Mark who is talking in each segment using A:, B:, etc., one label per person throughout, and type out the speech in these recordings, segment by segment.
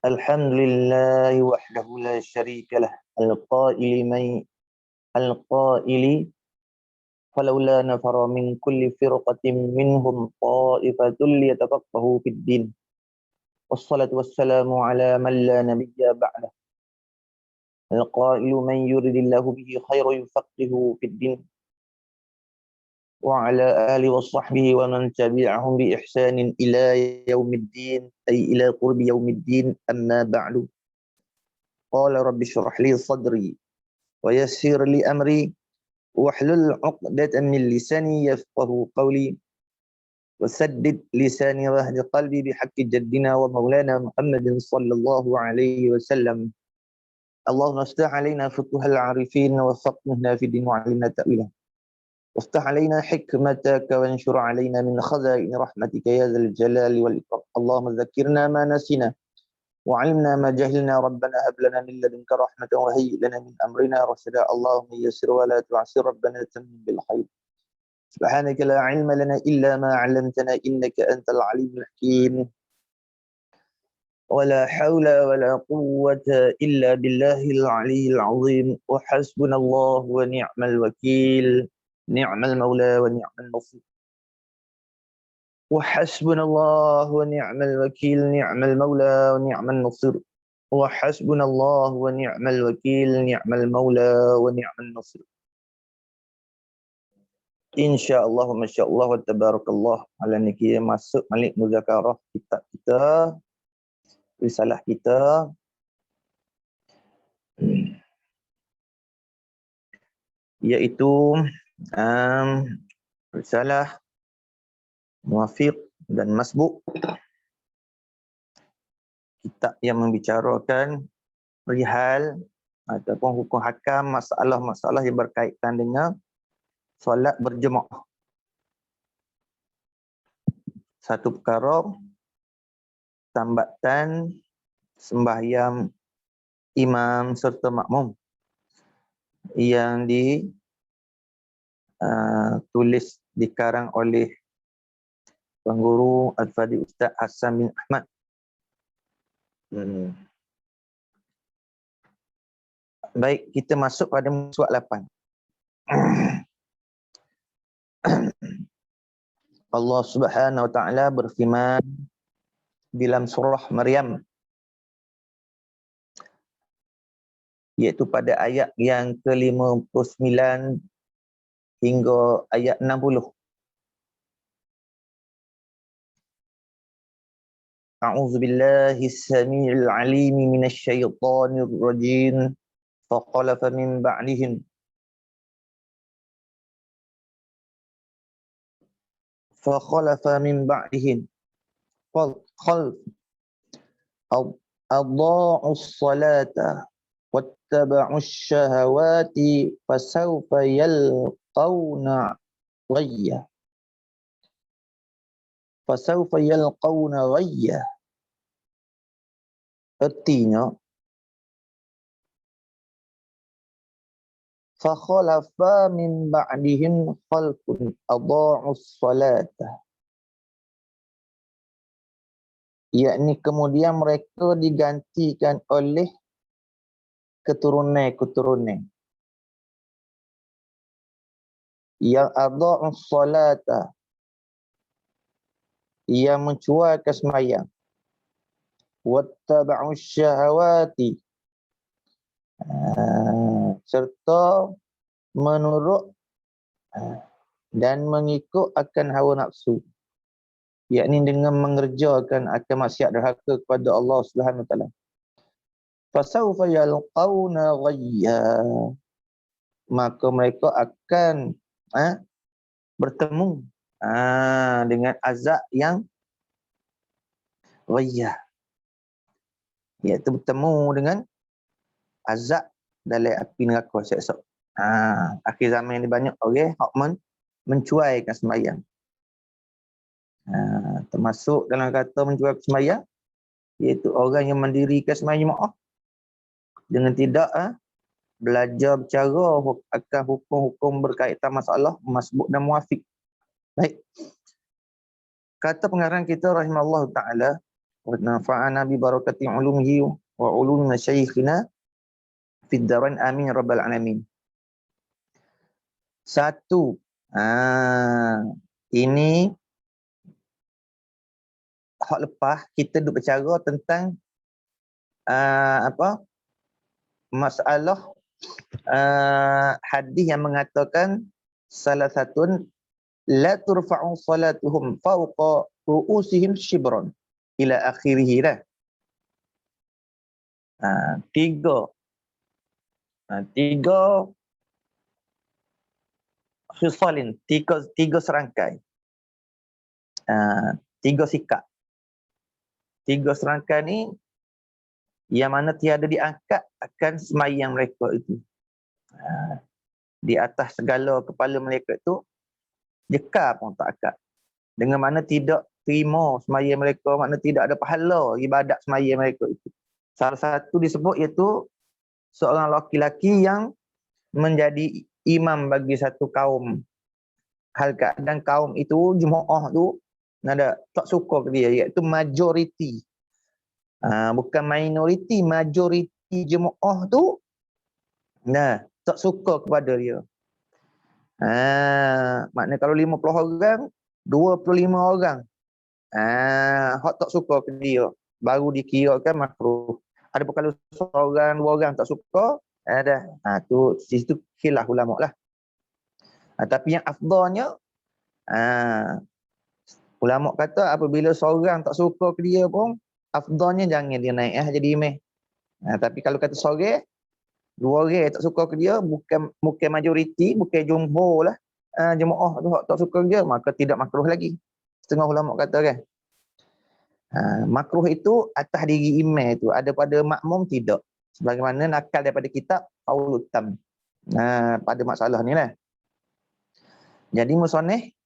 A: الحمد لله وحده لا شريك له القائل فلولا نفر من كل فرقة منهم طائفة ليتفقهوا في الدين والصلاة والسلام على من لا نبي بعده القائل من يرد الله به خير يفقهه في الدين وعلى آله وصحبه ومن تبعهم بإحسان إلى يوم الدين أي إلى قرب يوم الدين أما بعد قال رب اشرح لي صدري ويسر لي أمري واحلل عقدة من لساني يفقه قولي وسدد لساني واهد قلبي بحق جدنا ومولانا محمد صلى الله عليه وسلم اللهم افتح علينا فتوح العارفين وفقهنا في الدين وعلمنا تأويله وافتح علينا حكمتك وانشر علينا من خزائن رحمتك يا ذا الجلال والإكرام اللهم ذكرنا ما نسينا وعلمنا ما جهلنا ربنا هب لنا من لدنك رحمة وهيئ لنا من أمرنا رشدا اللهم يسر ولا تعسر ربنا تمم بالخير سبحانك لا علم لنا إلا ما علمتنا إنك أنت العليم الحكيم ولا حول ولا قوة إلا بالله العلي العظيم وحسبنا الله ونعم الوكيل نعم المولى ونعم النصير وحسبنا الله ونعم الوكيل نعم المولى ونعم النصير وحسبنا الله ونعم الوكيل نعم المولى ونعم النصير InsyaAllah, masyaAllah, wa tabarakallah. Malam ni kita masuk balik muzakarah kitab kita, risalah kita. Iaitu risalah Muwafiq dan Masbuk. Kitab yang membicarakan perihal ataupun hukum hakam masalah-masalah yang berkaitan dengan solat berjemaah. Satu perkara, tambatan sembahyang imam serta makmum yang ditulis dikarang oleh pengguru Al-Fadhil Ustaz Hassan bin Ahmad. Baik, kita masuk pada surat 8. Allah Subhanahu wa taala berfirman dalam surah Maryam, iaitu pada ayat yang ke-59 hingga ayat 60. A'udzu billahi as-sami'il 'alim minasy syaithanir rajim. Faqalafa min ba'dihim فخلف من بعدهم خلف أضاعوا الصلاة واتبعوا الشهوات فسوف يلقون غيا artinya fakhalafa min ba'dihim khalfun adha'us salata, yakni kemudian mereka digantikan oleh keturunan yang adha'us salata, yang mencuaikan sembahyang, wattaba'us syahawati, serta menurut dan mengikut akan hawa nafsu, yakni dengan mengerjakan akan maksiat derhaka kepada Allah Subhanahu wa taala. Fasawfa yalqauna ghayya, maka mereka akan bertemu dengan azab yang ghayya, iaitu bertemu dengan azab dalam api neraka seksa. Akhir zaman ni banyak orang yang mencuaikan sembahyang. Termasuk dalam kata mencuaikan sembahyang, iaitu orang yang mendirikan sembahyang jemaah dengan tidak belajar bercara akan hukum-hukum berkaitan masalah masbuk dan muwafiq. Baik. Kata pengarang kita rahimahullah ta'ala, wa nafa'ana bi barakati ulumihi wa ulumi masyayikhina fid darain amin rabbal alamin. Satu, ini hak lepas kita duk bercara tentang masalah hadis yang mengatakan salah satu la turfa'u salatuhum fawqa ru'usihim shibran ila akhirih dah. Tiga khisalin, tiga serangkai, tiga sikap. Tiga serangkai ni yang mana tiada diangkat akan semayang mereka itu. Di atas segala kepala mereka itu, jekar pun tak angkat. Dengan mana tidak terima semayang mereka, makna tidak ada pahala ibadat semayang mereka itu. Salah satu disebut iaitu seorang lelaki yang menjadi imam bagi satu kaum. Hal keadaan kaum itu, jemaah tu, tak suka ke dia, iaitu majoriti. Bukan minoriti, majoriti jemaah tu tak suka kepada dia. Maknanya kalau 50 orang, 25 orang hak tak suka ke dia, baru dikirakan makruh. Adapun kalau seorang, dua orang tak suka, tu situ khilaf ulama lah. Tapi yang afdalnya, ulama kata apabila seorang tak suka ke dia pun, afdalnya jangan dia naik jadi imam. Tapi kalau kata seorang, dua orang tak suka ke dia, bukan majoriti, bukan jumhur lah, jemaah tu tak suka ke dia, maka tidak makruh lagi. Setengah ulama kata kan. Makruh itu atas diri imam itu, ada pada makmum tidak. Sebagaimana nakal daripada kitab Qaulul Tam. Pada masalah ni lah. Jadi musannif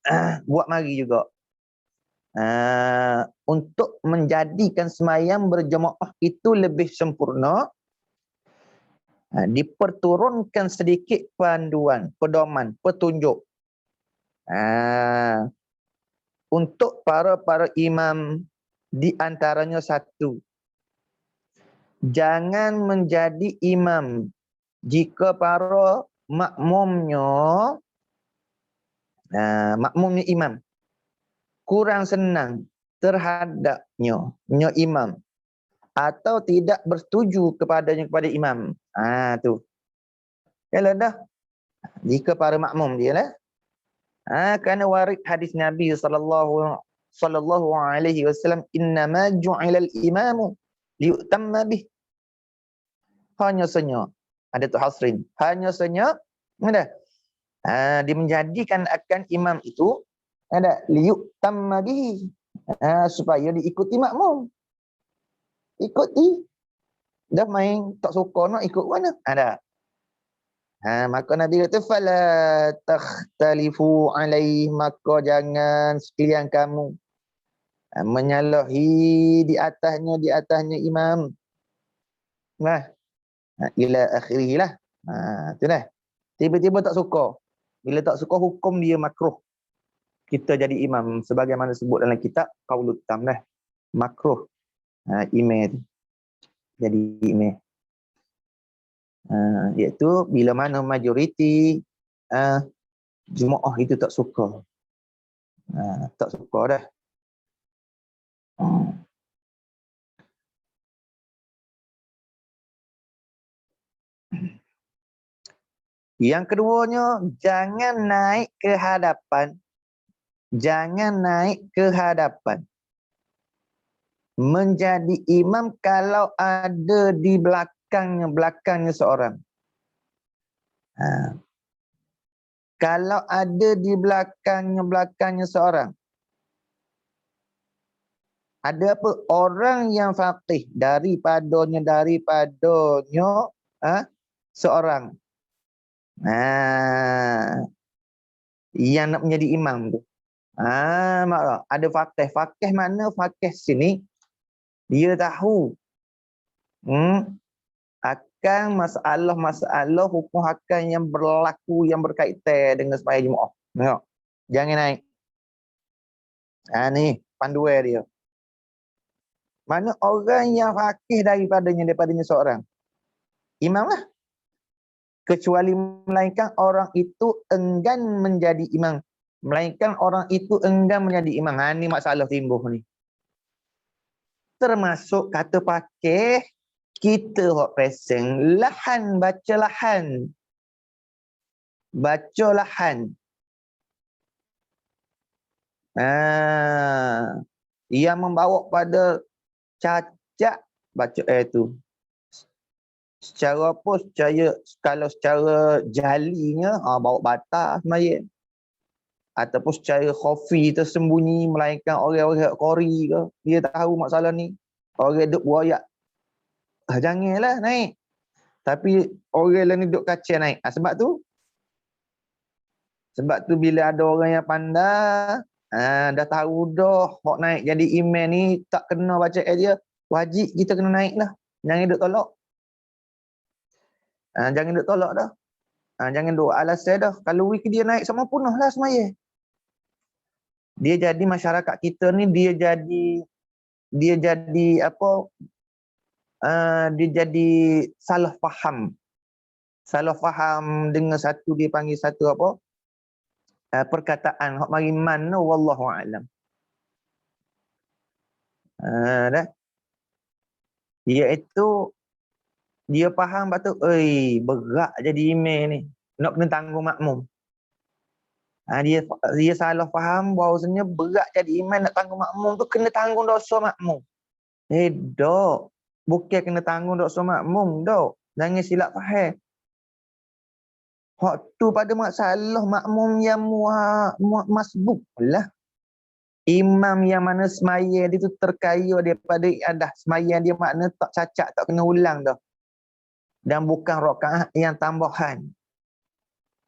A: buat mari juga. Untuk menjadikan semayang berjemaah itu lebih sempurna, diperturunkan sedikit panduan, pedoman, petunjuk untuk para imam. Di antaranya satu, jangan menjadi imam jika para makmumnya imam kurang senang terhadapnya imam, atau tidak bersetuju kepada imam. Tu. Yalah dah. Jika para makmum dia lah. Kerana warid hadis Nabi sallallahu alaihi wasallam, innama ju'ilal imamu liyutamma bih. Hanya saja, ada tu hasrin, hanya saja dimenjadikan akan imam itu liyutamma bih, supaya diikuti makmum. Ikuti. Dah main tak suka nak ikut mana? Maka Nabi kata fala takhtalifu alaih, maka jangan sekalian kamu menyalahi di atasnya imam. Ila akhirih lah. Tu dah. Tiba-tiba tak suka. Bila tak suka, hukum dia makruh kita jadi imam, sebagaimana sebut dalam kitab Qaulul Tam dah. Makruh imam jadi imam. Iaitu bila mana majoriti jemaah itu tak suka. Tak suka dah. Yang keduanya, jangan naik ke hadapan. Jangan naik ke hadapan. Menjadi imam kalau ada di belakangnya seorang. Kalau ada di belakangnya seorang. Ada apa? Orang yang faqih daripadanya seorang. Yang nak menjadi imam tu. Ada faqih. Faqih mana? Faqih sini dia tahu akan masalah hukum hakam yang berlaku, yang berkaitan dengan sembahyang Jumaat. Tengok. Jangan naik. Ni panduan dia. Mana orang yang faqih daripadanya seorang. Imam lah. Kecuali melainkan orang itu enggan menjadi imam. Melainkan orang itu enggan menjadi imam. Ha, ni masalah timbul ni. Termasuk kata pakai kita hok peseng lahan, baca lahan. Baca lahan. Yang membawa pada cacat baca tu. Secara apa? Kalau secara jalinya, bawa batas semaya. Ataupun secara khafi tersembunyi, melainkan orang-orang kori ke, dia tahu masalah ni. Orang duk buayak. Janganlah naik. Tapi orang lain duk kacau naik. Sebab tu bila ada orang yang pandai, dah tahu dah, hok naik jadi imam ni, tak kena baca dia, wajib kita kena naik lah. Jangan duk tolak. Jangan duk tolak dah. Jangan duk alasan dah. Kalau week dia naik sama punah lah semaya. Dia jadi masyarakat kita ni, dia jadi apa? Dia jadi salah faham. Salah faham dengan satu, dia panggil satu apa? Perkataan hak mari man wallahu alam. Dah. Iaitu dia faham betul, berat jadi imam ni. Nak kena tanggung makmum. Dia salah faham bahawasanya berat jadi imam nak tanggung makmum tu kena tanggung dosa makmum. Dok. Bukan kena tanggung dosa makmum, dok. Jangan silap faham. Hak tu pada masalah makmum yang masbuk lah. Imam yang mana semaya dia tu terkaya daripada ibadah. Semaya dia makna tak cacat, tak kena ulang dah. Dan bukan rakaat yang tambahan.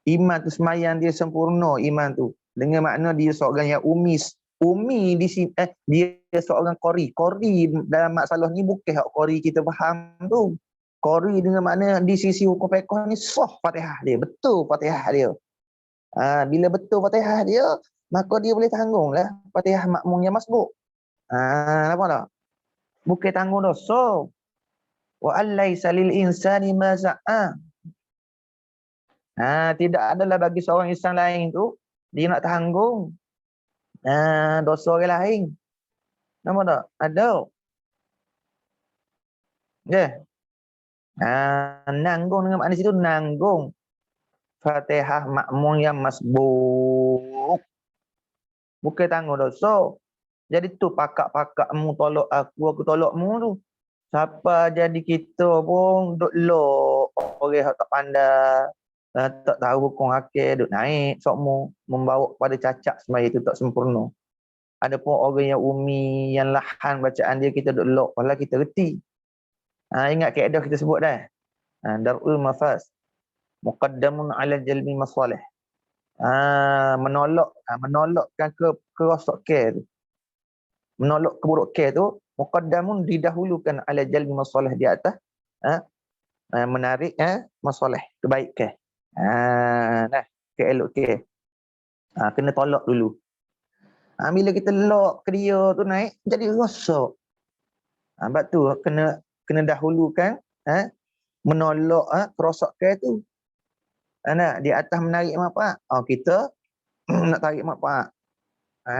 A: Imam tu semayang dia sempurna, imam tu. Dengan makna dia seorang yang umis. Umi di sini, dia seorang qori. Qori dalam masalah ni bukan hak qori kita faham tu. Qori dengan makna di sisi hukum fiqh ni sah Fatihah dia. Betul Fatihah dia. Bila betul Fatihah dia, maka dia boleh tanggung lah Fatihah makmum yang masbuk. Apa tak? Bukan tanggung dosa. Wa allaisa lil insani ma sa'a. Tidak adalah bagi seorang insan lain tu dia nak tanggung dosa orang lain. Nampak tak? Ada. Ya. Nanggung dengan makna situ nanggung Fatihah makmum yang masbuk. Bukan tanggung dosa. Jadi tu pakak-pakakmu tolak aku tolakmu tu. Siapa jadi kita pun duk lok orang tak pandai. Tak tahu hukum hakir duk naik sokmu membawa kepada cacat semaya itu tak sempurna. Ada pun orang yang umi, yang lahan bacaan dia kita duk lok walau kita reti. Ingat kaedah kita sebut dah. Darul mafas muqaddamun ala jalbi masalih. Menolakkan kerosakan tu. Menolak keburukan tu muqaddamun didahulukan ala jalbi masalih di atas menarik masalih kebaikan. Keelok ke. Kena tolak dulu. Bila kita lock ke dia tu naik jadi rosak. Sebab tu kena dahulukan menolak kerosakan tu. Di atas menarik manfaat. Kita nak tarik manfaat.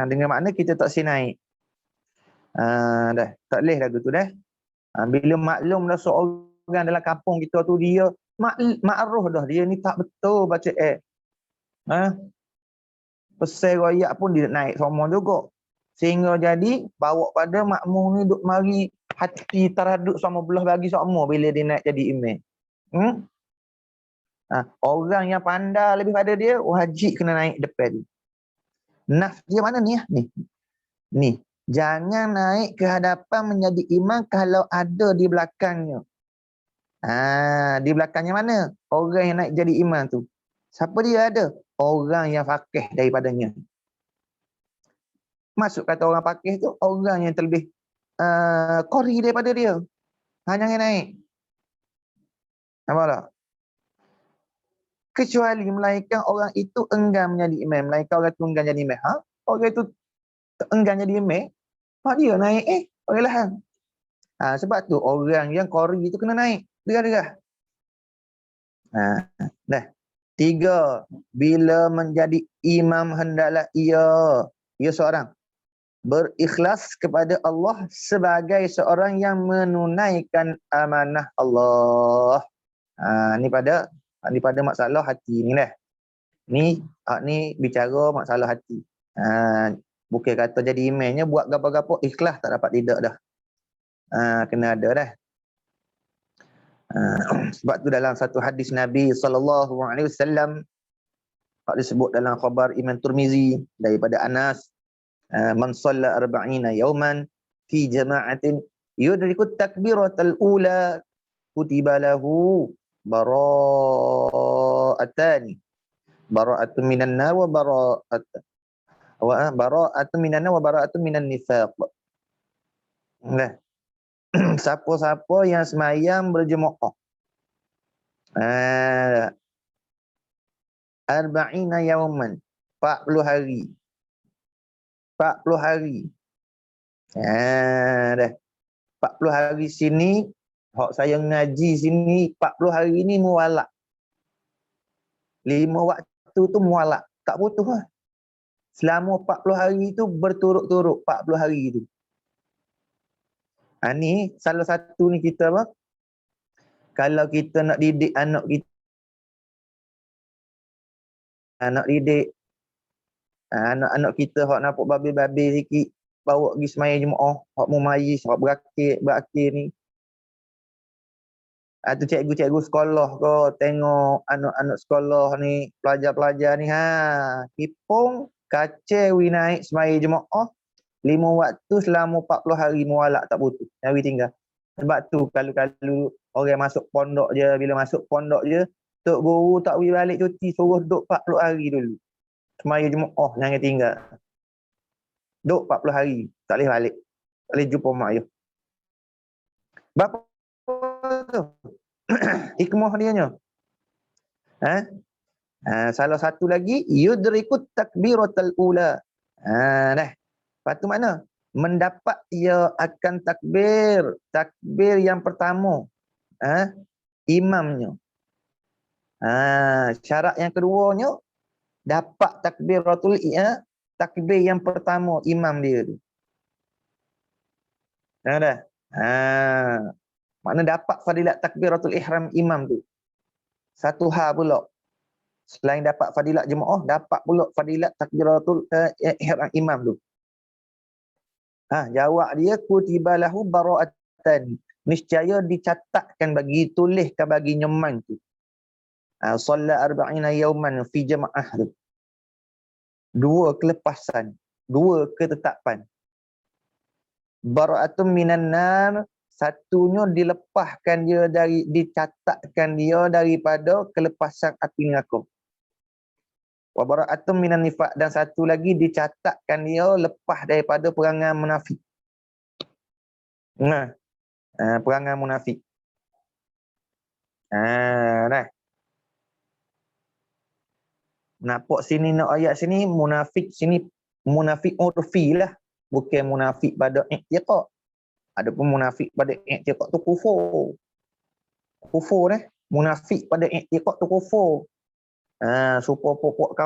A: Dengan makna kita tak naik. Dah tak boleh lagu tu dah. Bila maklum dah seorang dalam kampung kita tu dia ma'ruf dah dia ni tak betul baca pesan royak pun dia naik semua juga. Sehingga jadi bawa pada makmum ni duk mari hati teraduk sama belah bagi semua bila dia naik jadi imam. Orang yang pandai lebih pada dia wajib kena naik depan dia. Naf dia mana ni? Ni. Jangan naik ke hadapan menjadi imam kalau ada di belakangnya. Di belakangnya mana? Orang yang naik jadi imam tu. Siapa dia ada? Orang yang faqih daripadanya. Masuk kata orang faqih tu, orang yang terlebih qori daripada dia. Jangan naik. Nampak tak? Kecuali melainkan orang itu enggan menjadi imam. Melainkan orang itu enggan jadi imam. Orang itu enggan jadi imam. Dia naik orang lain. Sebab tu orang yang qari itu kena naik derah-derah. Dah. 3, bila menjadi imam hendaklah ia seorang berikhlas kepada Allah sebagai seorang yang menunaikan amanah Allah. Ni pada masalah hati ni lah. Ni bicara masalah hati. Bukan kata jadi imamnya buat gapo-gapo ikhlas tak dapat tidak dah. Kena ada dah. Sebab tu dalam satu hadis Nabi SAW disebut dalam khabar Imam Tirmizi daripada Anas, man shalla arba'ina yawman fi jama'atin yudrikut takbiratal ula kutiba lahu bara'atani, bara'atun minan nar wa bara'atun minan nar wa bara'atun minan nifaq. Nah, siapa-siapa yang semayang berjemaah arba'ina yawman, 40 hari. 40 hari. Dah. 40 hari sini, hak saya ngaji sini 40 hari ni mualak. 5 waktu tu mualak, tak putus lah. Selama 40 hari tu berturut-turut 40 hari tu. Ni salah satu ni kita apa? Kalau kita nak didik anak kita, anak-anak kita hak nampak babi-babi sikit, bawa pergi semaya jemaah, hak mumayyiz, hak berakil ni. Tu cikgu-cikgu sekolah ke tengok anak-anak sekolah ni, pelajar-pelajar ni, kipung kacau naik semaya jemaah 5 waktu selama 40 hari mualak tak putus, hari tinggal. Sebab tu kalau orang masuk pondok je, bila masuk pondok je, tok guru tak boleh balik cuti, suruh duduk 40 hari dulu. Semaya jemaah jangan tinggal. Duduk 40 hari, tak boleh balik. Tak boleh jumpa mak ayah. Bapa tu? Hikmah dia nya. Salah satu lagi, yudrikut takbiratul ula. Dah. Lepas tu mana? Mendapat ia akan takbir yang pertama. Imamnya. Syarat yang keduanya, dapat takbir yang pertama imam dia tu. Dah. Makna dapat fadilat takbiratul ihram imam tu. Satu hal pula. Selain dapat fadilat jemaah, dapat pula fadilat takbiratul ihram imam tu. Jawab dia, kutiba lahu bara'atan. Niscaya dicatatkan bagi, tuliskan bagi nyeman tu. Shalla arba'ina yawman fi jama'ah tu. 2 kelepasan, 2 ketetapan. Bara'atun minan nar, satunya dilepaskan dia dicatatkan dia daripada kelepasan api neraka. Wa bara'atun minan nifaq, dan satu lagi dicatatkan dia lepas daripada perangai munafik. Perangai munafik. Dah. Nampak sini nak ayat sini munafik urfi lah, bukan munafik pada i'tiqad. Adapun munafik pada i'tiqad tu kufur. Kufur munafik pada i'tiqad tu kufur. Supaya pokok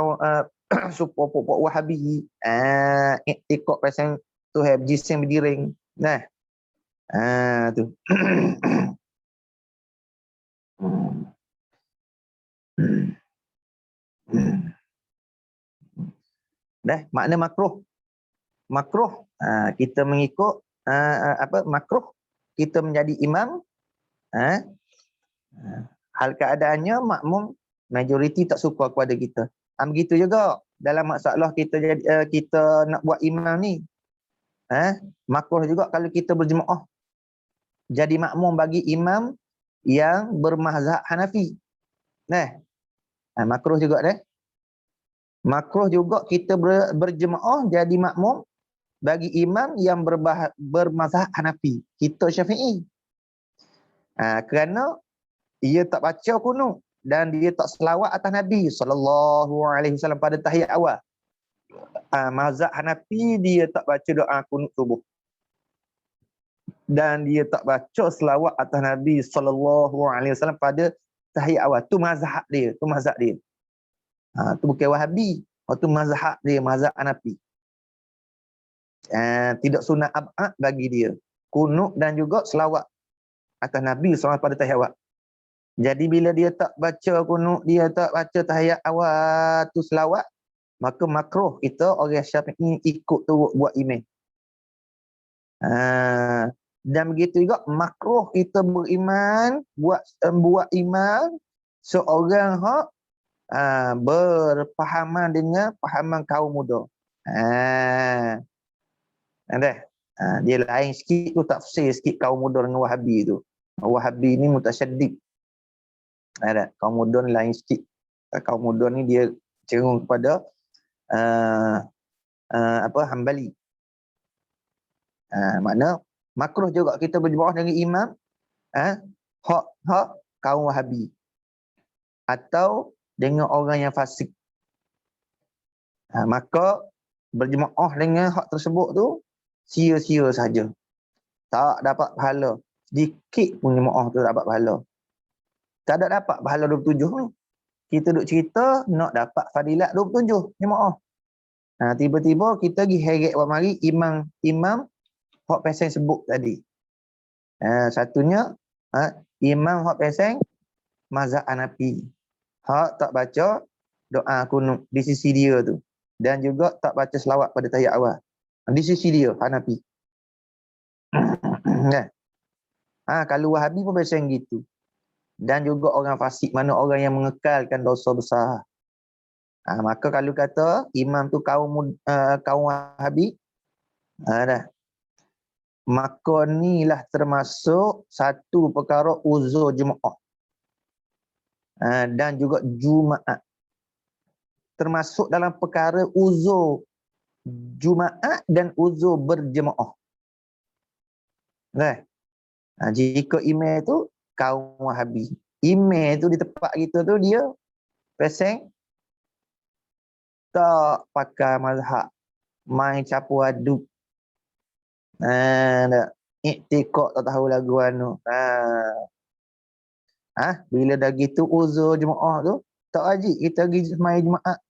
A: supaya pokok Wahabi i'tiqad pasal Tuhan jisim berdiring. Tu. Dah, makna makruh. Makruh kita mengikut makruh kita menjadi imam. Hal keadaannya makmum majoriti tak suka kepada kita. Begitu juga dalam masalah kita nak buat imam ni. Makruh juga kalau kita berjemaah jadi makmum bagi imam yang bermazhab Hanafi. Makruh juga Makruh juga kita berjemaah jadi makmum bagi imam yang bermazhab Hanafi. Kita Syafi'i. Kerana ia tak baca kunut dan dia tak selawat atas Nabi SAW pada tahiyat awal. Mazhab Hanafi dia tak baca doa kunut subuh. dan dia tak baca selawat atas Nabi SAW pada tahiyat awal. Tu mazhab dia, tu bukan Wahabi. Tu mazhab dia, mazhab Hanafi. Tidak sunat ab'ad bagi dia. Kunut dan juga selawat atas Nabi SAW pada tahiyat awal. Jadi bila dia tak baca kunut, dia tak baca tahiyat awal tu selawat, maka makruh kita orang Syafi'i ikut turut buat imam. Dan begitu juga makruh kita beriman, buat imam seorang hak berpahaman dengan pahaman kaum muda. Dia lain sikit tu, tafsir sikit kaum muda dengan Wahabi tu. Wahabi ni mutasyaddid. Kaum muda ni lain sikit. Kaum muda ni dia cenderung kepada Hambali. Makna makruh juga kita berjemaah dengan imam hak kaum Wahabi atau dengan orang yang fasik. Maka berjemaah dengan hak tersebut tu sia-sia saja. Tak dapat pahala. Sedikit pun jemaah tu dapat pahala. Tak ada dapat pahala 27 ni. Kita duk cerita nak dapat fadilat 27 jemaah. Tiba-tiba kita pergi heret buat mari imam hak pasang sebut tadi. Satunya imam hak pasang mazhab Hanafi. Hak tak baca doa kunut di sisi dia tu. Dan juga tak baca selawat pada tahiyat awal. Di sisi dia Hanafi. Kalau Wahabi pun pasang gitu. Dan juga orang fasik, mana orang yang mengekalkan dosa besar. Maka kalau kata imam tu kaum Wahabi, maka inilah termasuk satu perkara uzur jemaah. Dan juga Jumaat. Termasuk dalam perkara uzur Jumaat dan uzur berjemaah. Jika imam tu kaum Wahabi, imam tu di tempat kita tu dia pasang tak pakai mazhab, main capu aduk. Iktikad tak tahu lagu anu. Bila dah gitu uzur jemaah tu tak wajib kita pergi main Jumaat.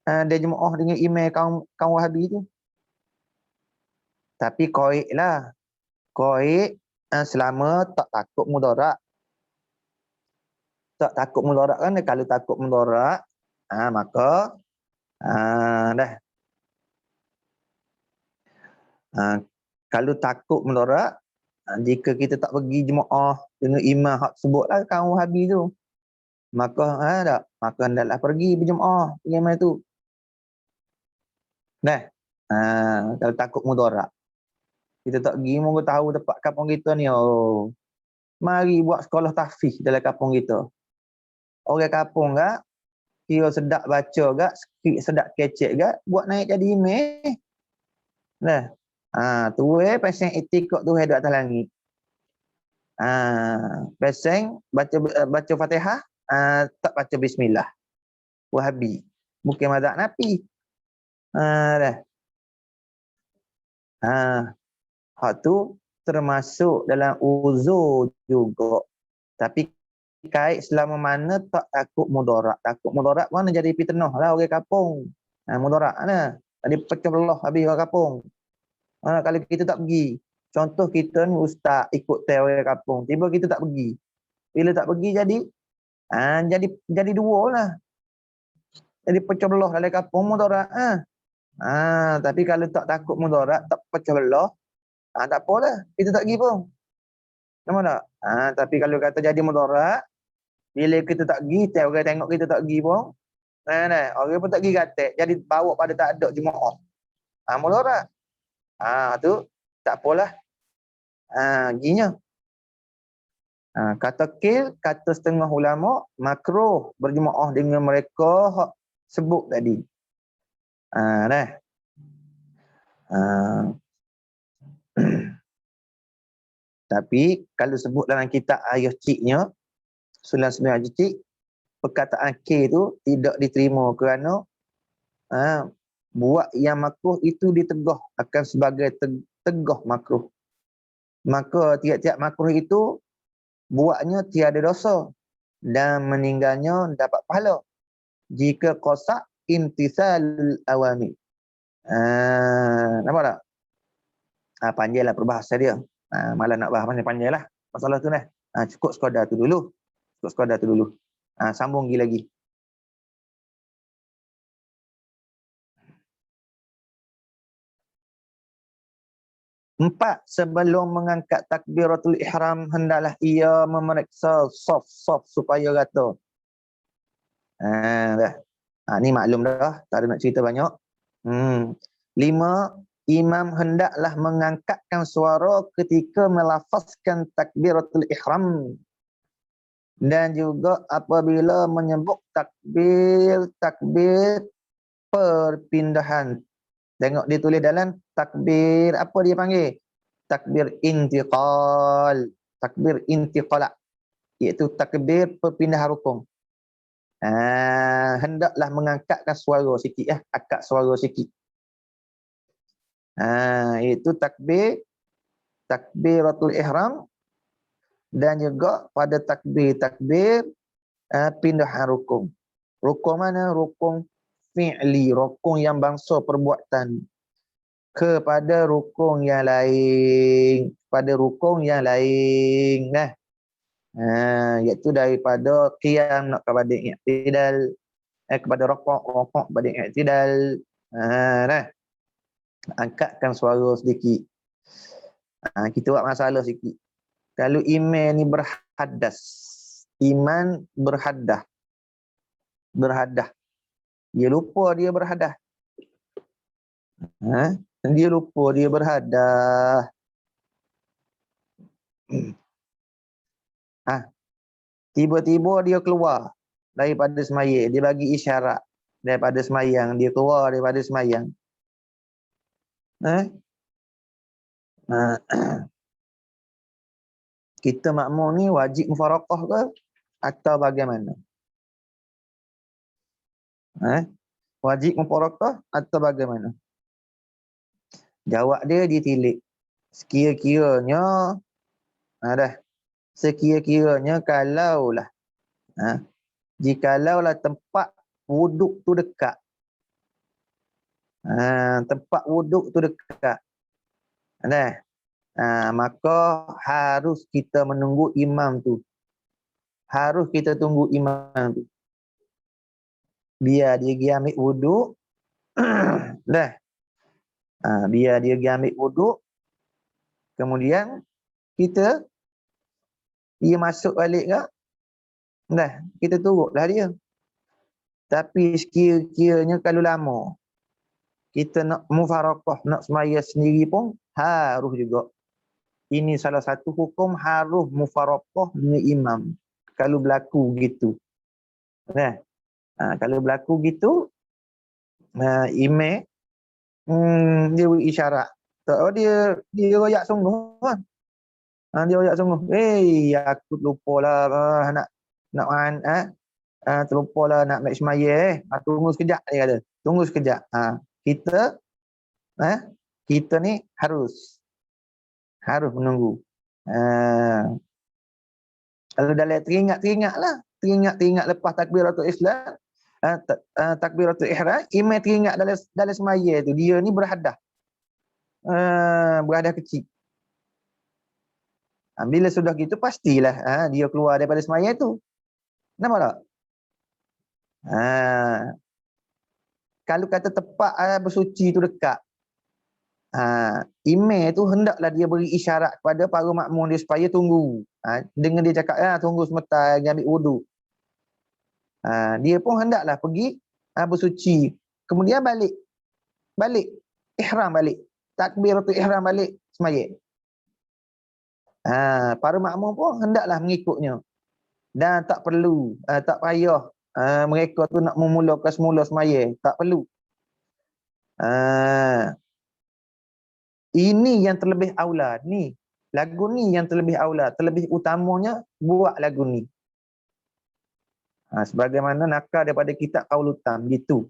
A: Dia jemaah dengan imam kaum Wahabi tu. Tapi qaid lah. Qaid selama tak takut mudarat. Tak takut mudarat kan, kalau takut mudarat maka kalau takut mudarat, jika kita tak pergi jemaah dengan imam hak sebutlah kaum Wahabi tu, maka maka hendaklah pergi berjemaah dengan imam tu. Kalau takut mudarat, kita tak pergi, moga tahu tempat kampung kita ni. Mari buat sekolah tahfiz dalam kampung kita. Orang kampung kira sedap baca sedap kecek buat naik jadi imam. Tu pasang itikad tu di atas langit. Pasang baca Fatihah, tak baca bismillah. Wahabi. Bukan mazhab Hanafi. Hak tu termasuk dalam uzur juga. Tapi kait selama mana tak takut mudarat. Takut mudarat mana jadi fitnah lah orang kampung. Mudarat mana? Tadi pecah belah habis orang kampung. Kalau kita tak pergi. Contoh kita ni ustaz ikut teori kampung. Tiba kita tak pergi. Bila tak pergi jadi dua lah. Jadi pecah belah dalam kampung mudarat. Tapi kalau tak takut mudarat, tak pecah belah, tak apalah. Kita tak pergi pun. Nampak tak? Tapi kalau kata jadi mudarat, bila kita tak pergi, orang tengok kita tak pergi pun, orang pun tak pergi katak. Jadi bawa pada tak ada jemaah. Mudarat. Tu tak apalah. Ginya. Kata setengah ulama, makruh berjemaah dengan mereka sebut tadi. Tapi kalau sebut dalam kitab ayah ciknya, Sulam Sembilan Cik, perkataan K tu tidak diterima kerana buat yang makruh itu ditegah akan sebagai tegah makruh. maka tiap-tiap makruh itu buatnya tiada dosa dan meninggalnya dapat pahala jika qasak imtithalul awamir. Nampak tak? Panjanglah perbahasan dia. Malah nak bahas panjang lah masalah tu lah. Cukup sekadar tu dulu. Sambung lagi. 4. Sebelum mengangkat takbiratul ihram, hendaklah ia memeriksa saf supaya rata. Dah. Ni maklum dah, tak ada nak cerita banyak. 5. Imam hendaklah mengangkatkan suara ketika melafazkan takbiratul ihram. Dan juga apabila menyebut takbir perpindahan. Tengok dia tulis dalam takbir, apa dia panggil? Takbir intiqal. Takbir intiqala. Iaitu takbir perpindahan rukun. Hendaklah mengangkatkan suara sikit ya. Akak suara sikit. Iaitu takbiratul ihram. Dan juga pada takbir pindahan rukun. Rukun mana? Rukun fi'li, rukun yang bangsa perbuatan kepada rukun yang lain, iaitu daripada qiyam nak kepada i'tidal, kepada rukuk kepada i'tidal. Angkatkan suara sedikit. Kita buat masalah sikit. Kalau imam ni berhadas, berhadah. Dia lupa dia berhadah. Dia lupa dia berhadah. Tiba-tiba dia keluar daripada semayang. Dia bagi isyarat daripada semayang. Dia keluar daripada semayang. Kita makmum ni wajib mufaraqah ke atau bagaimana? Wajib mufaraqah atau bagaimana? Jawab dia ditilik. Sekira-kiranya kalaulah jikalau tempat wuduk tu dekat. Maka harus kita menunggu imam tu. Harus kita tunggu imam tu. Biar dia pergi ambil wuduk. Biar dia pergi ambil wuduk. Kemudian dia masuk balik ke? Kita turutlah dia. Tapi sekira-kiranya kalau lama kita nak mufaraqah, nak semaya sendiri pun harus juga. Ini salah satu hukum harus mufaraqah dengan imam. Kalau berlaku gitu. Kalau berlaku gitu, imam dia beri isyarat. Dia royak sungguh kan. Dia royak sungguh. Aku lupalah terlupalah nak ambil semaya. Tunggu sekejap dia kata. Tunggu sekejap. Kita ni harus menunggu. Kalau dalam teringat lepas takbiratul Islam, takbiratul ihram, imam teringat dalam semaya tu dia ni berhadah. Berhadah kecil. Bila sudah gitu pastilah dia keluar daripada semaya tu. Nampak tak? Kalau kata tempat bersuci tu dekat, imam tu hendaklah dia beri isyarat kepada para makmum dia supaya tunggu. Dengan dia cakap tunggu sebentar, ambil wuduk. Dia pun hendaklah pergi bersuci. Kemudian balik. Ihram balik. Takbiratul ihram balik semaya. Para makmum pun hendaklah mengikutnya. Dan tak perlu, tak payah mereka tu nak memulakan semula semaya. Tak perlu. Ini yang terlebih aula. Lagu ni yang terlebih aula. Terlebih utamanya buat lagu ni. Sebagaimana nakal daripada kitab Qaul Utam. Gitu.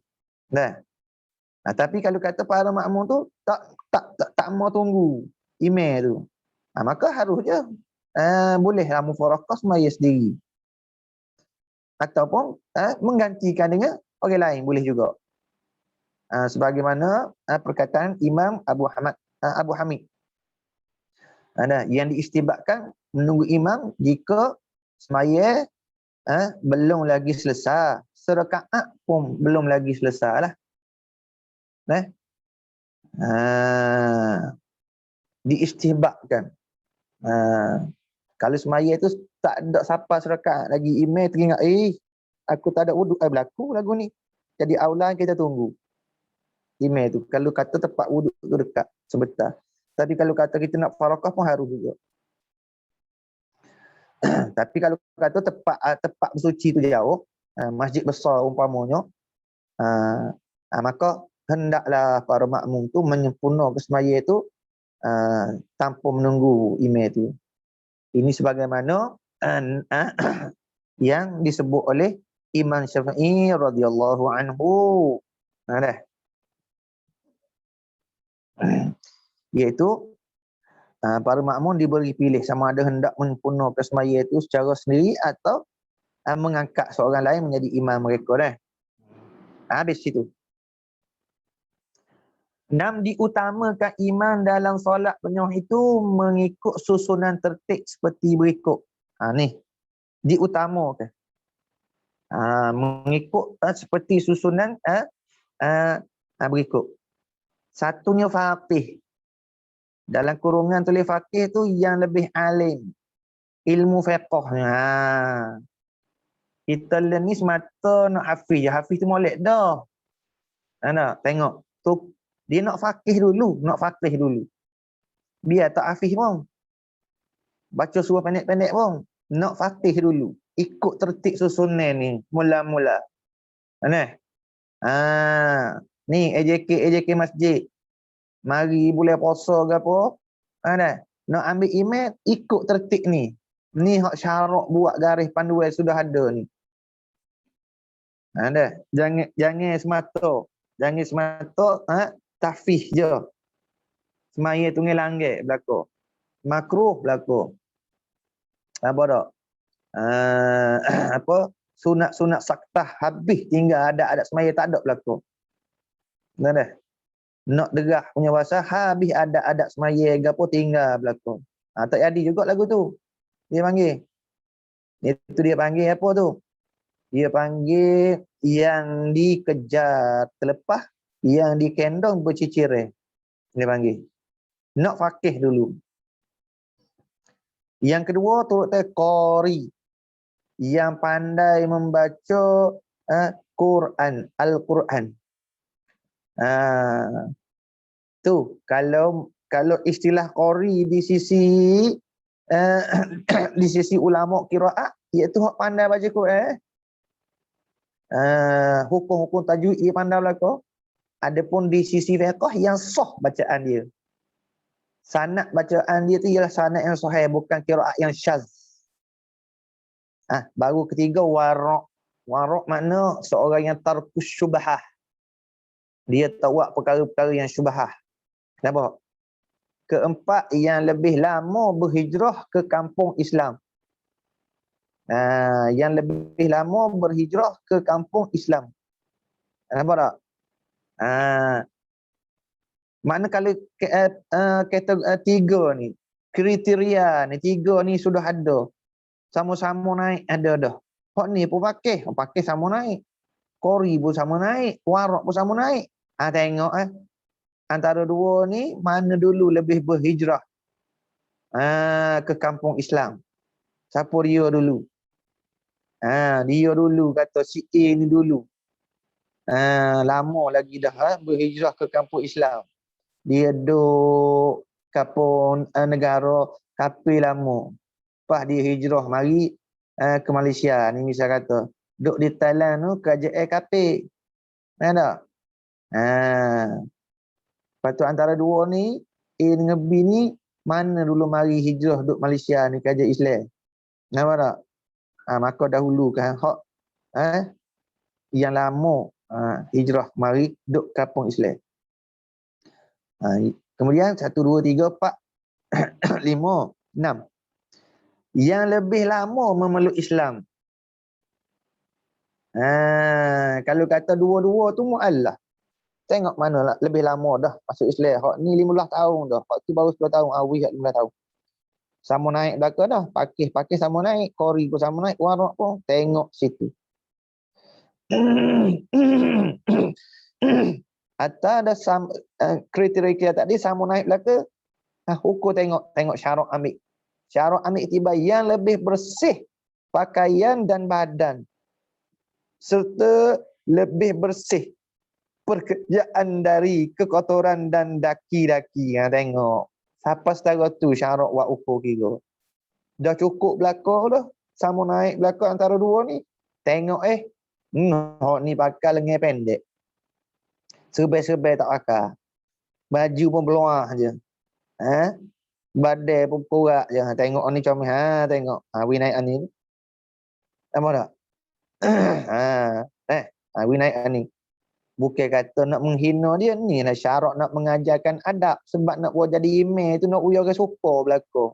A: Tapi kalau kata para makmum tu tak mau tunggu imam tu. Maka harus je bolehlah mufaraqah semaya sendiri. Ataupun menggantikan dengan orang lain boleh juga. Sebagaimana perkataan Imam Abu Hamid. Yang diistibatkan menunggu imam jika semaya belum lagi selesai. Serakaat pun belum lagi selesai lah. Diistibatkan. Kalau semaya tu tak ada siapa serakaat lagi, imam teringat, aku tak ada wuduk, berlaku lagu ni. Jadi aula kita tunggu imam tu. Kalau kata tempat wuduk tu dekat sebentar. Tapi kalau kata kita nak farakah pun harus juga. Tapi kalau kata tempat bersuci tu jauh, masjid besar umpamanya, maka hendaklah para makmum tu menyempurnakan semaya tu tanpa menunggu imam tu. Ini sebagaimana yang disebut oleh Imam Syafi'i radhiyallahu anhu. Iaitu para makmum diberi pilih sama ada hendak menyempurnakan semaya itu secara sendiri atau mengangkat seorang lain menjadi imam mereka. Habis situ. 6. Diutamakan imam dalam solat penuh itu mengikut susunan tertib seperti berikut. Ni diutamakan. Mengikut seperti susunan berikut. Satunya faqih. Dalam kurungan tulis faqih tu yang lebih alim. Ilmu fiqh. Kita ni semata nak hafiz je. Hafiz tu molek dah. Tengok. Tu dia nak faqih dulu. Biar tak hafiz pun. Baca surah pendek-pendek pun. Nak faqih dulu. Ikut tertib susunan ni. Mula-mula. Ni AJK masjid. Mari bulan puasa ke apa. Nak ambil imam, ikut tertib ni. Ni hak syarak buat garis panduan sudah ada ni. Jangan semata. Tahfiz je. Semaya tu ngelanggar belakang. Makruh belakang. Apa tak? Sunat saktah habis tinggal ada semaya tak ada belakang. Nak derah punya bahasa habis ada semaya gapo tinggal belakang. Tak jadi juga lagu tu. Dia panggil. Itu dia panggil apa tu? Dia panggil yang dikejar terlepas, yang dikendong bercicir. Dia panggil. Nak faqih dulu. Yang kedua turut qari. Yang pandai membaca Quran, Al-Quran. Tu kalau istilah qari di sisi di sisi ulama qiraat iaitu hak pandai baca Quran. Hukum-hukum tajwid dia pandai belaka. Adapun di sisi fiqh yang sah bacaan dia. Sanad bacaan dia tu ialah sanad yang sahih, bukan qiraat yang syaz. Baru ketiga wara'. Wara' makna seorang yang tarkus syubhah. Dia tak buat perkara-perkara yang syubhah. Kenapa? Keempat, yang lebih lama berhijrah ke kampung Islam. Yang lebih lama berhijrah ke kampung Islam. Nampak tak? Mana kalau kata tiga ni, kriteria ni, tiga ni sudah ada. Sama-sama naik, ada dah. Hak ni pun pakai sama naik. Qari pun sama naik, warak pun sama naik. Tengok antara dua ni mana dulu lebih berhijrah ke kampung Islam. Siapa dia dulu? Dia dulu kata si A ni dulu. Lama lagi dah berhijrah ke kampung Islam. Dia duduk kampung negara kapil lama. Lepas dia hijrah mari ke Malaysia ni misal kata. Duduk di Thailand tu kerajaan kapil. Tak? Lepas tu antara dua ni A dengan B ni mana dulu mari hijrah duduk Malaysia ni kerajaan Islam. Nampak tak? Maka dahulukan hak yang lama hijrah mari duduk kampung Islam. Kemudian 1, 2, 3, 4 5, 6. Yang lebih lama memeluk Islam. Kalau kata dua-dua tu mu'allah. Tengok mana lah lebih lama dah masuk Islam. Hak ni 15 tahun dah. Hak tu baru 10 tahun. Awih hak 15 tahun. Sama naik belakang dah. Pakis sama naik. Kori pun sama naik. Warak pun. Tengok situ. Atau ada kriteria tadi sama naik belakang. Ukur tengok syarat ambil. Syarat ambil tiba yang lebih bersih pakaian dan badan. Serta lebih bersih pekerjaan dari kekotoran dan daki-daki. Tengok. Siapa setara tu syarat wa ukur kira. Dah cukup belakang dah. Sama naik belakang antara dua ni. Tengok hak ni pakai lengan pendek. Serbai-serbai tak pakai. Baju pun beluah je. Badai pun kuat je. Tengok ni comel. Tengok. Wi naik ni. Nampak tak? Wi naik ni. Bukan kata nak menghina dia ni lah syarat nak mengajarkan adab. Sebab nak buat jadi email tu nak uya ke suka belakang.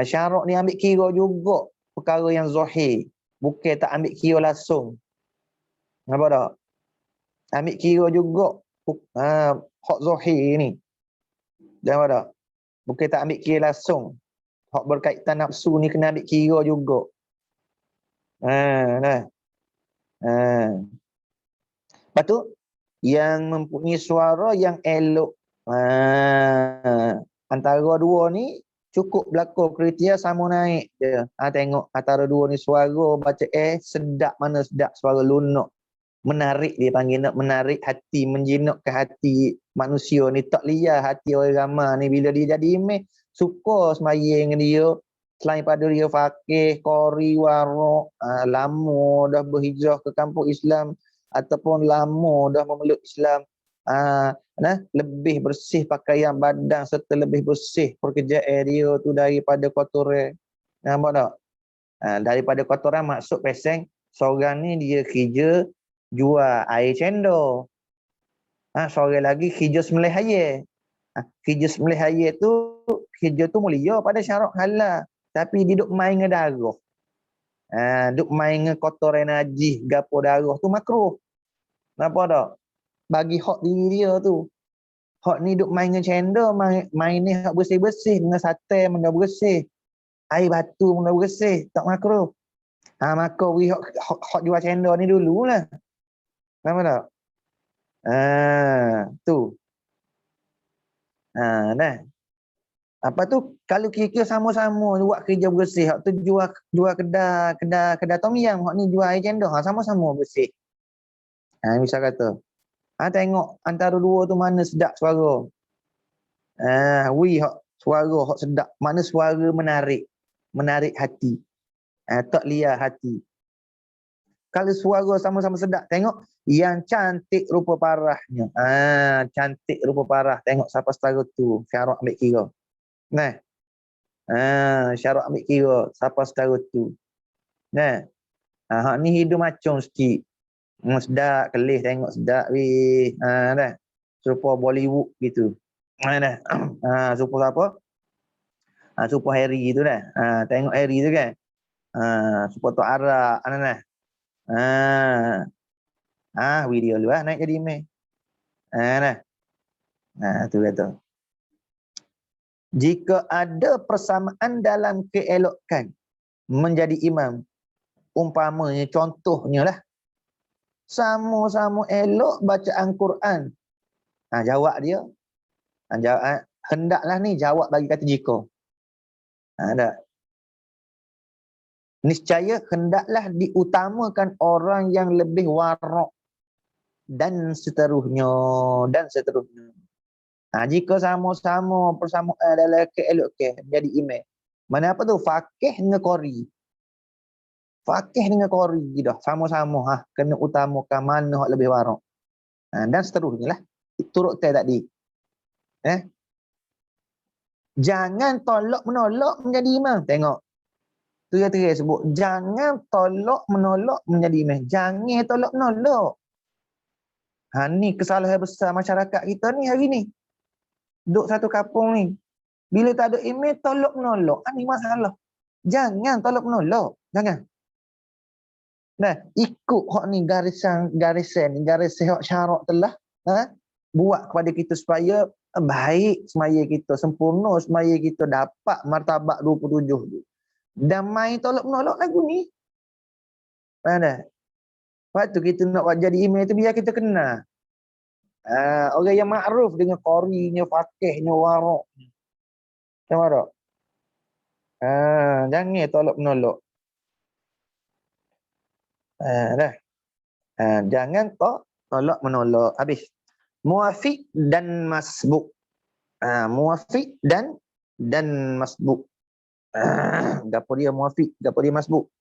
A: Syarat ni ambil kira juga perkara yang zahir. Bukan tak ambil kira langsung. Nampak tak? Ambil kira juga hak zahir ni. Nampak tak? Bukan tak ambil kira langsung. Hak berkaitan nafsu ni kena ambil kira juga. Lepas tu, yang mempunyai suara yang elok. Antara dua ni, cukup belakang kriteria sama naik je. Tengok antara dua ni suara baca sedap mana sedap suara lunak. Menarik dia panggil nak menarik hati, menjinakkan hati manusia ni. Tak liar hati orang ramai ni bila dia jadi imam. Suka semayang dia. Selain pada dia fakih, qari, warak. Lama dah berhijrah ke kampung Islam. Ataupun lama dah memeluk Islam. Lebih bersih pakaian badan serta lebih bersih pekerjaan dia tu daripada kotoran. Nampak tak? Daripada kotoran maksud peseng seorang ni dia kerja jual air cendol. Seorang lagi kerja sembelih ayam. Kerja sembelih ayam tu kerja tu mulia pada syarat halal, tapi dia duk main dengan darah. Duk main dengan kotoran najis gapo darah tu makruh. Nampak tak? Bagi hak diri dia tu. Hak ni duk main dengan cendol, main ni hak bersih-bersih dengan sate benda bersih. Air batu benda bersih, tak makruh. Maka hak jual cendol ni dululah. Nampak tak? Tu. Dah. Apa tu kalau kira sama-sama buat kerja bersih, hak tu jual kedai tom yam, hak ni jual air cendol, sama-sama bersih. Misal kata. Tengok antara dua tu mana sedap suara. Hak suara hak sedap, mana suara menarik hati. Tak liar hati. Kalau suara sama-sama sedap, tengok yang cantik rupa parahnya. Cantik rupa parah, tengok siapa setara tu, syarat ambil kira. Syarat ambil kira siapa setara tu. Hak ni hidung macam sikit. Sedap, kelih tengok sedap weh. Dah. Serupa Bollywood gitu. Serupa apa? Serupa Harry tu dah. Tengok Harry tu kan. Serupa Tok Arak. Video lu naik jadi email. Tu kata. Jika ada persamaan dalam keelokan menjadi imam, umpamanya contohnya lah, sama-sama elok bacaan Quran. Jawab dia. Hendaklah ni jawab bagi kata jika. Tak. Niscaya hendaklah diutamakan orang yang lebih warak dan seterusnya. Jika sama-sama persamaan dalam keelokan menjadi imam. Mana apa tu? Fakih dengan qari. Fakih dengan qari dah sama-sama kena utamakan mana hak lebih warak. Dan seterusnya lah. Turut tadi. Jangan tolak menolak menjadi imam. Tengok. Tu yang terakhir sebut. Jangan tolak menolak menjadi imam. Jangan tolak menolak. Ni kesalahan besar masyarakat kita ni hari ni. Duduk satu kampung ni. Bila tak ada email, tolak menolak. Ini masalah. Jangan tolak menolak. Jangan. Nah, ikut hak ni garisan hak syarak telah buat kepada kita supaya baik semaya kita, sempurna semaya kita dapat martabat 27 tu. Dan main tolak menolak lagu ni. Mana? Lepas tu kita nak buat jadi email tu biar kita kenal. Orang yang makruf dengan qarinya, faqihnya, warak. Sama tak? Jangan tolak menolak. Dah. Jangan tolak menolak. Habis. Muafiq dan masbuk. Muafiq dan masbuk. Gapo dia muafiq, gapo dia masbuk.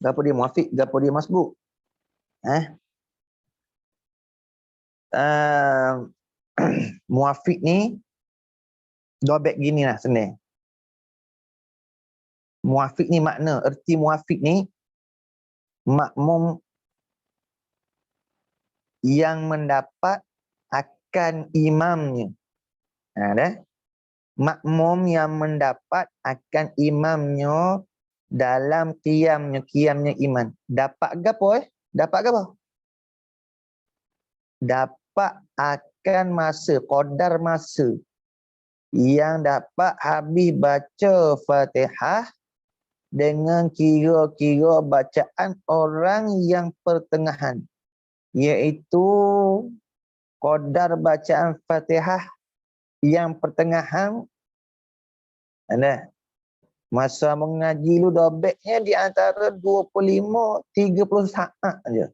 A: Gapo dia muafiq, gapo dia masbuk. Muafiq ni dobek gini lah senang. Muafiq ni makna, erti muafiq ni makmum yang mendapat akan imamnya. Dah. Makmum yang mendapat akan imamnya dalam qiyamnya iman. Dapat ke apa Dapat ke apa? Dapat akan masa, qadar masa yang dapat habis baca Fatihah dengan kira-kira bacaan orang yang pertengahan, iaitu qadar bacaan Fatihah yang pertengahan. Masa mengaji lu dobeknya di antara 25-30 saat aja.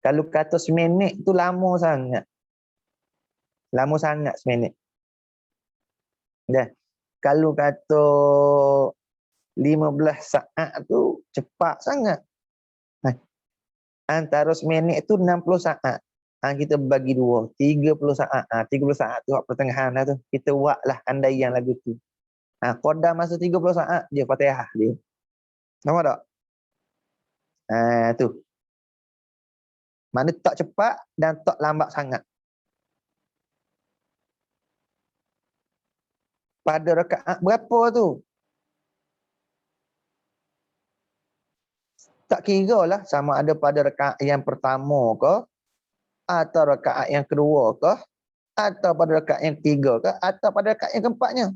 A: Kalau kata seminit tu lama sangat. Lama sangat seminit. Kalau kata 15 saat tu cepat sangat. Antara seminit tu 60 saat. Kita bagi dua, 30 saat. 30 saat tu pertengahan lah tu. Kita buatlah andaian lagu tu. Qadar masa 30 saat je Fatihah dia. Nampak tak? Tu. Mana tak cepat dan tak lambat sangat. Pada rakaat berapa tu? Tak kira lah sama ada pada rakaat yang pertama ke, atau rakaat yang kedua ke, atau pada rakaat yang ketiga ke, atau pada rakaat yang keempatnya.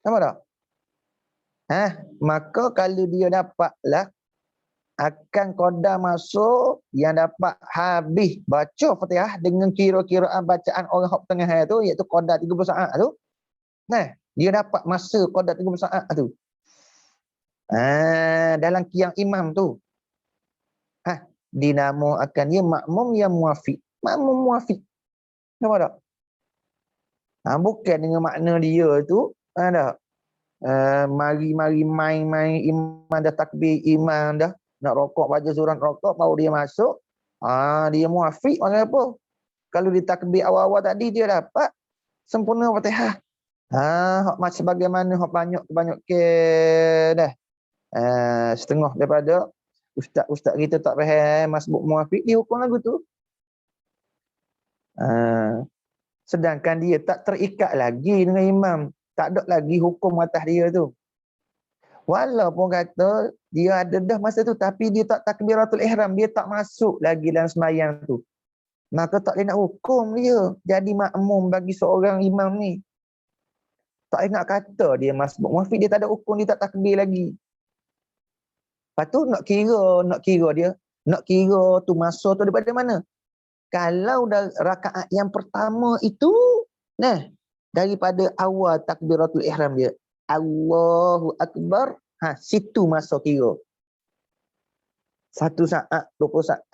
A: Nampak tak? Maka kalau dia dapatlah akan qadar masuk yang dapat habis baca Fatihah dengan kira-kiraan bacaan orang hak tengah tu, iaitu qadar 30 saat tu. Dia dapat masa qadar 30 saat tu. Dalam qiyam imam tu. Dinamakan dia makmum yang muafiq. Makmum muafiq. Nampak tak? Bukan dengan makna dia tu mari-mari main-main imam dah takbir, imam dah nak rokok, baca surat rokok, baru dia masuk. Dia muafiq maksudnya apa? Kalau di takbir awal-awal tadi dia dapat sempurna Fatihah. Macam bagaimana banyak ke dah. Setengah daripada ustaz kita tak faham masbuk muafiq, dia hukum lagu tu. Sedangkan dia tak terikat lagi dengan imam. Tak ada lagi hukum atas dia tu. Walaupun kata dia ada dah masa tu, tapi dia tak takbiratul ihram, dia tak masuk lagi dalam sembahyang tu. Maka tak boleh nak hukum dia jadi makmum bagi seorang imam ni. Tak boleh nak kata dia masbuk muafiq, dia tak ada hukum, dia tak takbir lagi. Lepas tu nak kira dia, nak kira tu masa tu daripada mana? Kalau dah rakaat yang pertama itu, daripada awal takbiratul ihram dia, Allahu Akbar, situ masa kira. 1 saat, 20 saat,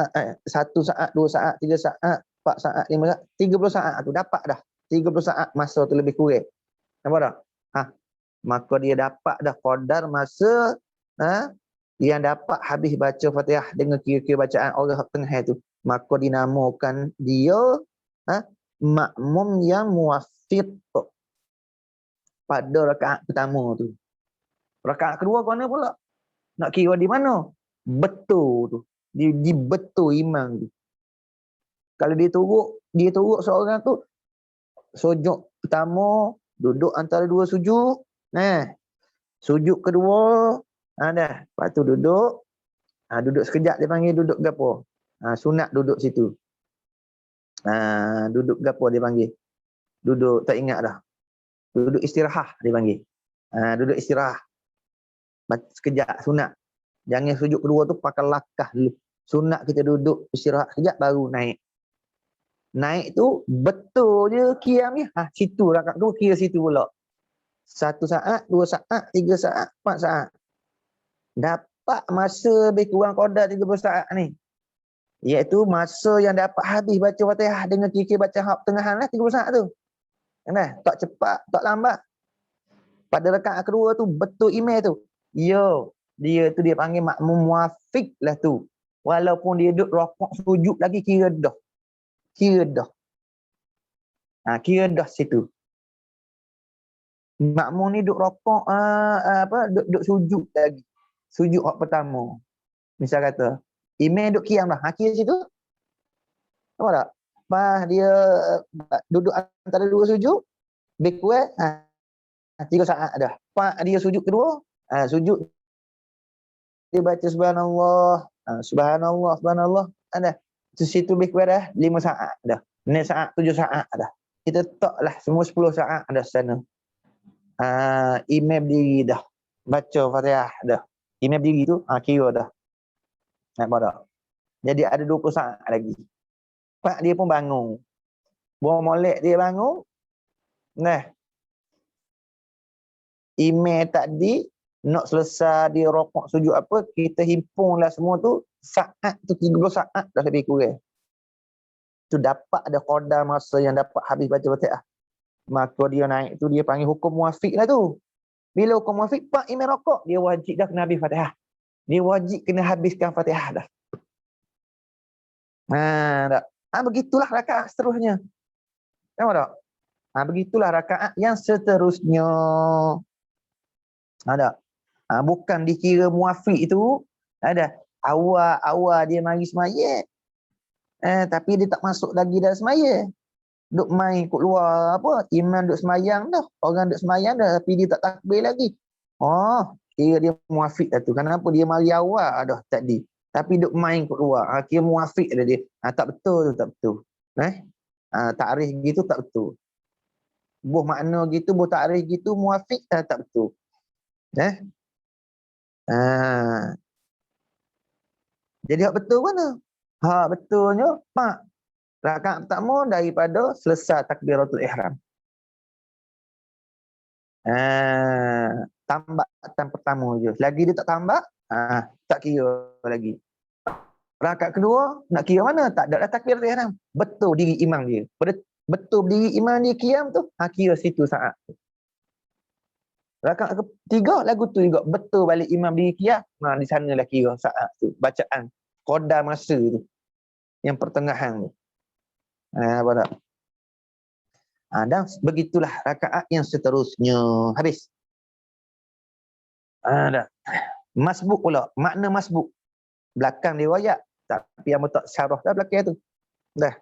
A: 1 saat, 2 saat, 3 saat, 4 saat, 5 saat, 30 saat tu dapat dah. 30 saat masa tu lebih kurang. Nampak tak? Maka dia dapat dah qadar masa yang dapat habis baca Fatihah dengan kira-kira bacaan orang tengah tu. Maka dinamakan dia makmum yang muafiq pada rakaat pertama tu. Rakaat kedua kau mana pula? Nak kira di mana? Betul tu. Di betul imam tu. Kalau dia turut seorang tu, sujud pertama, duduk antara dua sujud. Sujud kedua, dah. Lepas tu duduk. Duduk sekejap dia panggil duduk gapo. Sunat duduk situ. Duduk gapo dia panggil. Duduk tak ingat dah. Duduk istirahat dia panggil. Duduk istirahat. Sekejap sunat. Jangan sujud kedua tu pakai lakah dulu. Sunat kita duduk istirahat sekejap baru naik. Naik tu betul je qiyam ni. Situ rakaat tu kira situ pula. 1 saat, 2 saat, 3 saat, 4 saat. Dapat masa lebih kurang qadar 30 saat ni. Iaitu masa yang dapat habis baca Fatihah dengan kira-kira baca hak pertengahan lah 30 saat tu. Tak cepat, tak lambat. Pada rakaat kedua tu betul imam tu. Dia tu dia panggil makmum muafiq lah tu. Walaupun dia duduk rokok sujud lagi kira dah. Kira dah situ. Makmum ni duduk rokok duduk sujud lagi. Sujud hak pertama. Misal kata, imam duduk qiyam dah. Kira situ. Apa tak? Pas dia duduk antara dua sujud, lebih kurang 3 saat dah. Pas dia sujud kedua, sujud dia baca subhanallah, subhanallah. Dah. Situ lebih kurang dah 5 saat dah. 6 saat, 7 saat dah. Kita taklah semua 10 saat dah sana. Imam berdiri dah. Baca Fatihah dah. Imam berdiri tu, kira dah. Nampak tak? Jadi ada 20 saat lagi. Pak dia pun bangun. Buang molek dia bangun. Imam tadi nak selesai dia rokok sujud apa, kita himpunlah semua tu, saat tu 30 saat dah lebih kurang. Tu dapat ada qadar masa yang dapat habis baca Fatihah. Maka dia naik tu dia panggil hukum muafiq lah tu. Bila hukum muafiq, pak imam rokok, dia wajib dah kena habis Fatihah. Dia wajib kena habiskan Fatihah dah. Tak. Begitulah rakaat seterusnya. Nampak tak? Begitulah rakaat yang seterusnya. Tak? Bukan dikira muafiq itu, ada awal dia mari semaya. Tapi dia tak masuk lagi dalam semaya. Duk main kat luar apa? Imam duk semayang dah. Orang duk semayang dah tapi dia tak takbir lagi. Kira dia muafiq dah tu. Kenapa dia mari awal dah tadi? Tapi duk main kat luar. Kira muafiq dah dia. Tak betul tu, tak betul. Takrif gitu tak betul. Buh makna gitu, buh takrif gitu, muafiq tak betul. Jadi hak betul mana? Hak betulnya, rakaat pertama daripada selesai takbiratul ihram. Tambatan pertama je. Lagi dia tak tambah, tak kira lagi. Rakaat kedua, nak kira mana? Tak ada takbiratul ihram. Betul diri imam dia. Betul diri imam dia qiyam tu, kira situ saat tu. Rakaat ketiga lagu tu juga betul balik imam diri qiyam. Di sanalah kira saat tu. Bacaan qadar masa tu. Yang pertengahan tu. Apa tak? Dan begitulah rakaat yang seterusnya. Habis. Dah. Masbuk pula. Makna masbuk. Belakang riwayat. Tapi yang tak syarah dah belakang tu. Dah.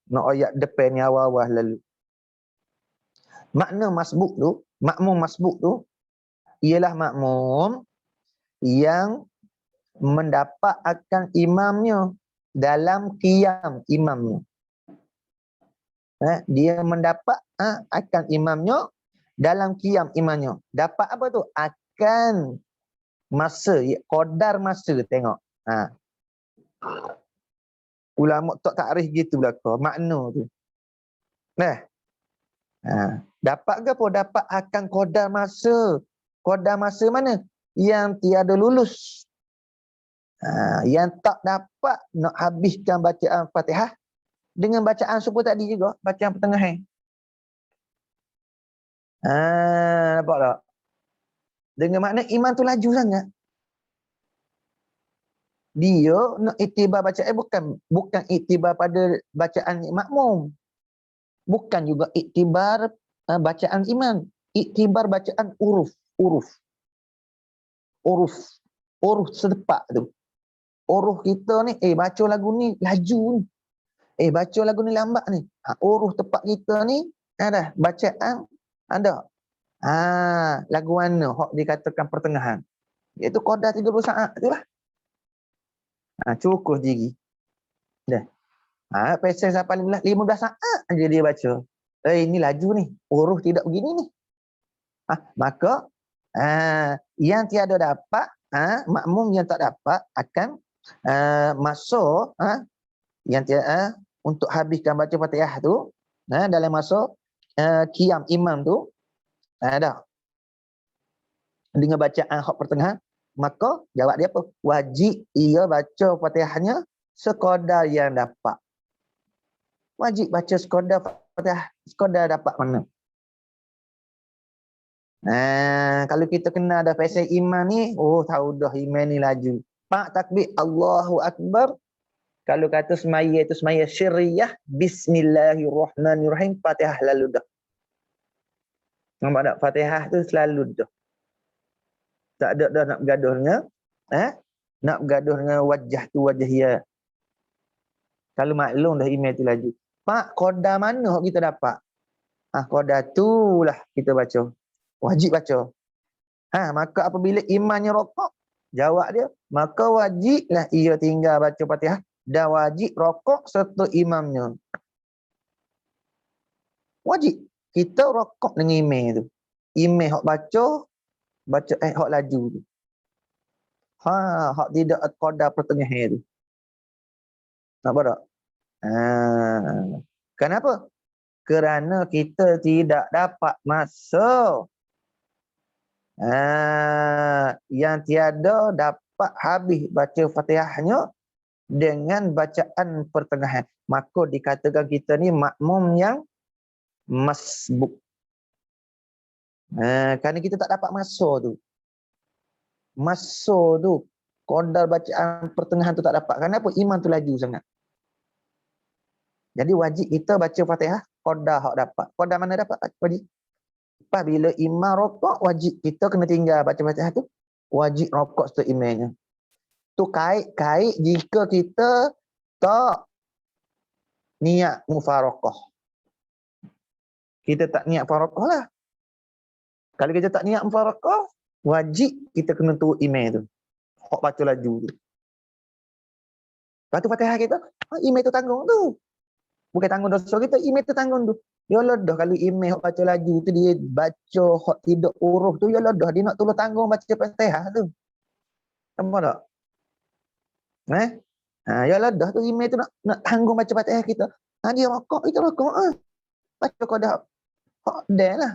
A: Nak ayat depan ni awal-awal lalu. Makna masbuk tu, makmum masbuk tu, ialah makmum yang mendapat akan imamnya dalam qiyam imamnya. Dia mendapat akan imamnya dalam qiyam imamnya. Dapat apa tu? Akan masa, qadar masa, tengok. Ulama tak takrif gitu belaka makna tu. Dapat ke apa? Dapat akan qadar masa. Qadar masa mana? Yang tiada lulus. Yang tak dapat nak habiskan bacaan Fatihah dengan bacaan subuh tadi juga, bacaan pertengahan. Nampak tak? Dengan makna iman tu laju sangat. Dia nak iktibar bacaan bukan iktibar pada bacaan makmum. Bukan juga iktibar bacaan imam. Iktibar bacaan uruf setepak tu. Uruf kita ni, baca lagu ni laju ni. Baca lagu ni lambat ni. Urus tempat kita ni, ada bacaan, ada. Lagu mana hok dikatakan pertengahan. Iaitu qadar 30 saat itulah. Cukup diri. Dah. Pesel sampai 15 saat aja dia baca. Ini laju ni. Urus tidak begini ni. Maka yang tiada dapat, makmum yang tak dapat akan masuk yang tiada untuk habiskan baca Fatihah tu dalam masa qiyam imam tu dah dengan bacaan hak pertengahan, maka jawab dia apa? Wajib ia baca Fatihahnya sekadar yang dapat. Wajib baca sekadar Fatihah, sekadar dapat mana. Kalau kita kena ada fasih iman ni, tahu dah iman ni laju. Pak takbir Allahu Akbar. Kalau kata semaya itu semaya syiriyah, Bismillahirrahmanirrahim, Fatihah lalu dah. Nampak tak? Fatihah tu selalu dah. Tak ada dah nak bergaduhnya. Nak bergaduhnya wajah tu wajah ya. Kalau maklum dah email tu laju. Pak, qadar mana kita dapat? Qadar tu lah kita baca. Wajib baca. Maka apabila imannya rokok, jawab dia, maka wajiblah ia tinggal baca Fatihah dan wajib rokok serta imamnya. Wajib. Kita rokok dengan imam tu. Imam hok baca hok laju tu. Hok tidak qadar pertengahan tu. Nampak tak? Kenapa? Kerana kita tidak dapat masuk. Yang tiada dapat habis baca Fatihahnya dengan bacaan pertengahan. Maka dikatakan kita ni makmum yang masbuk. Kerana kita tak dapat masuk tu. Masuk tu. Qadar bacaan pertengahan tu tak dapat. Kenapa? Iman tu laju sangat. Jadi wajib kita baca Fatihah qadar hak dapat. Qadar mana dapat? Wajib. Lepas bila imam rokok, wajib kita kena tinggal baca Fatihah tu. Wajib rokok setelah imamnya. Tu kait-kait jika kita tak niat mufaraqah. Kita tak niat mufaraqah lah. Kalau kita tak niat mufaraqah, wajib kita kena turut imam tu. Hak baca laju tu. Lepas tu Fatihah kita, imam tu tanggung tu. Bukan tanggung dosa kita, imam tu tanggung tu. Yalah dah kalau imam hak baca laju tu dia baca hak tidak urus tu, yalah dah dia nak tolong tanggung baca Fatihah tu. Nampak tak? Yalah dah tu imam tu nak tanggung baca Fatihah kita. Dia rokok, kita rokok. Baca qadar hak dah lah.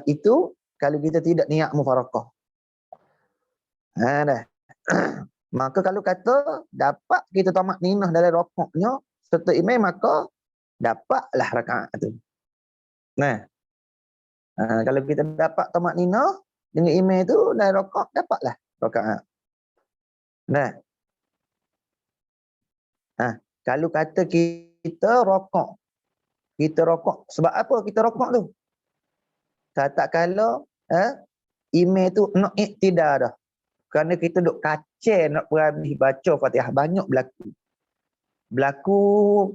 A: Itu kalau kita tidak niat mufaraqah. Dah. Maka kalau kata dapat kita tamak ninah dalam rokoknya serta imam, maka dapatlah rakaat tu. Kalau kita dapat tamak ninah dengan imam tu dalam rokok, dapatlah rakaat. Kalau kata kita rokok sebab apa kita rokok tu? Tak kalau imam tu nak iktidar dah. Kerana kita duk kacau nak berhabis baca Fatihah. Banyak berlaku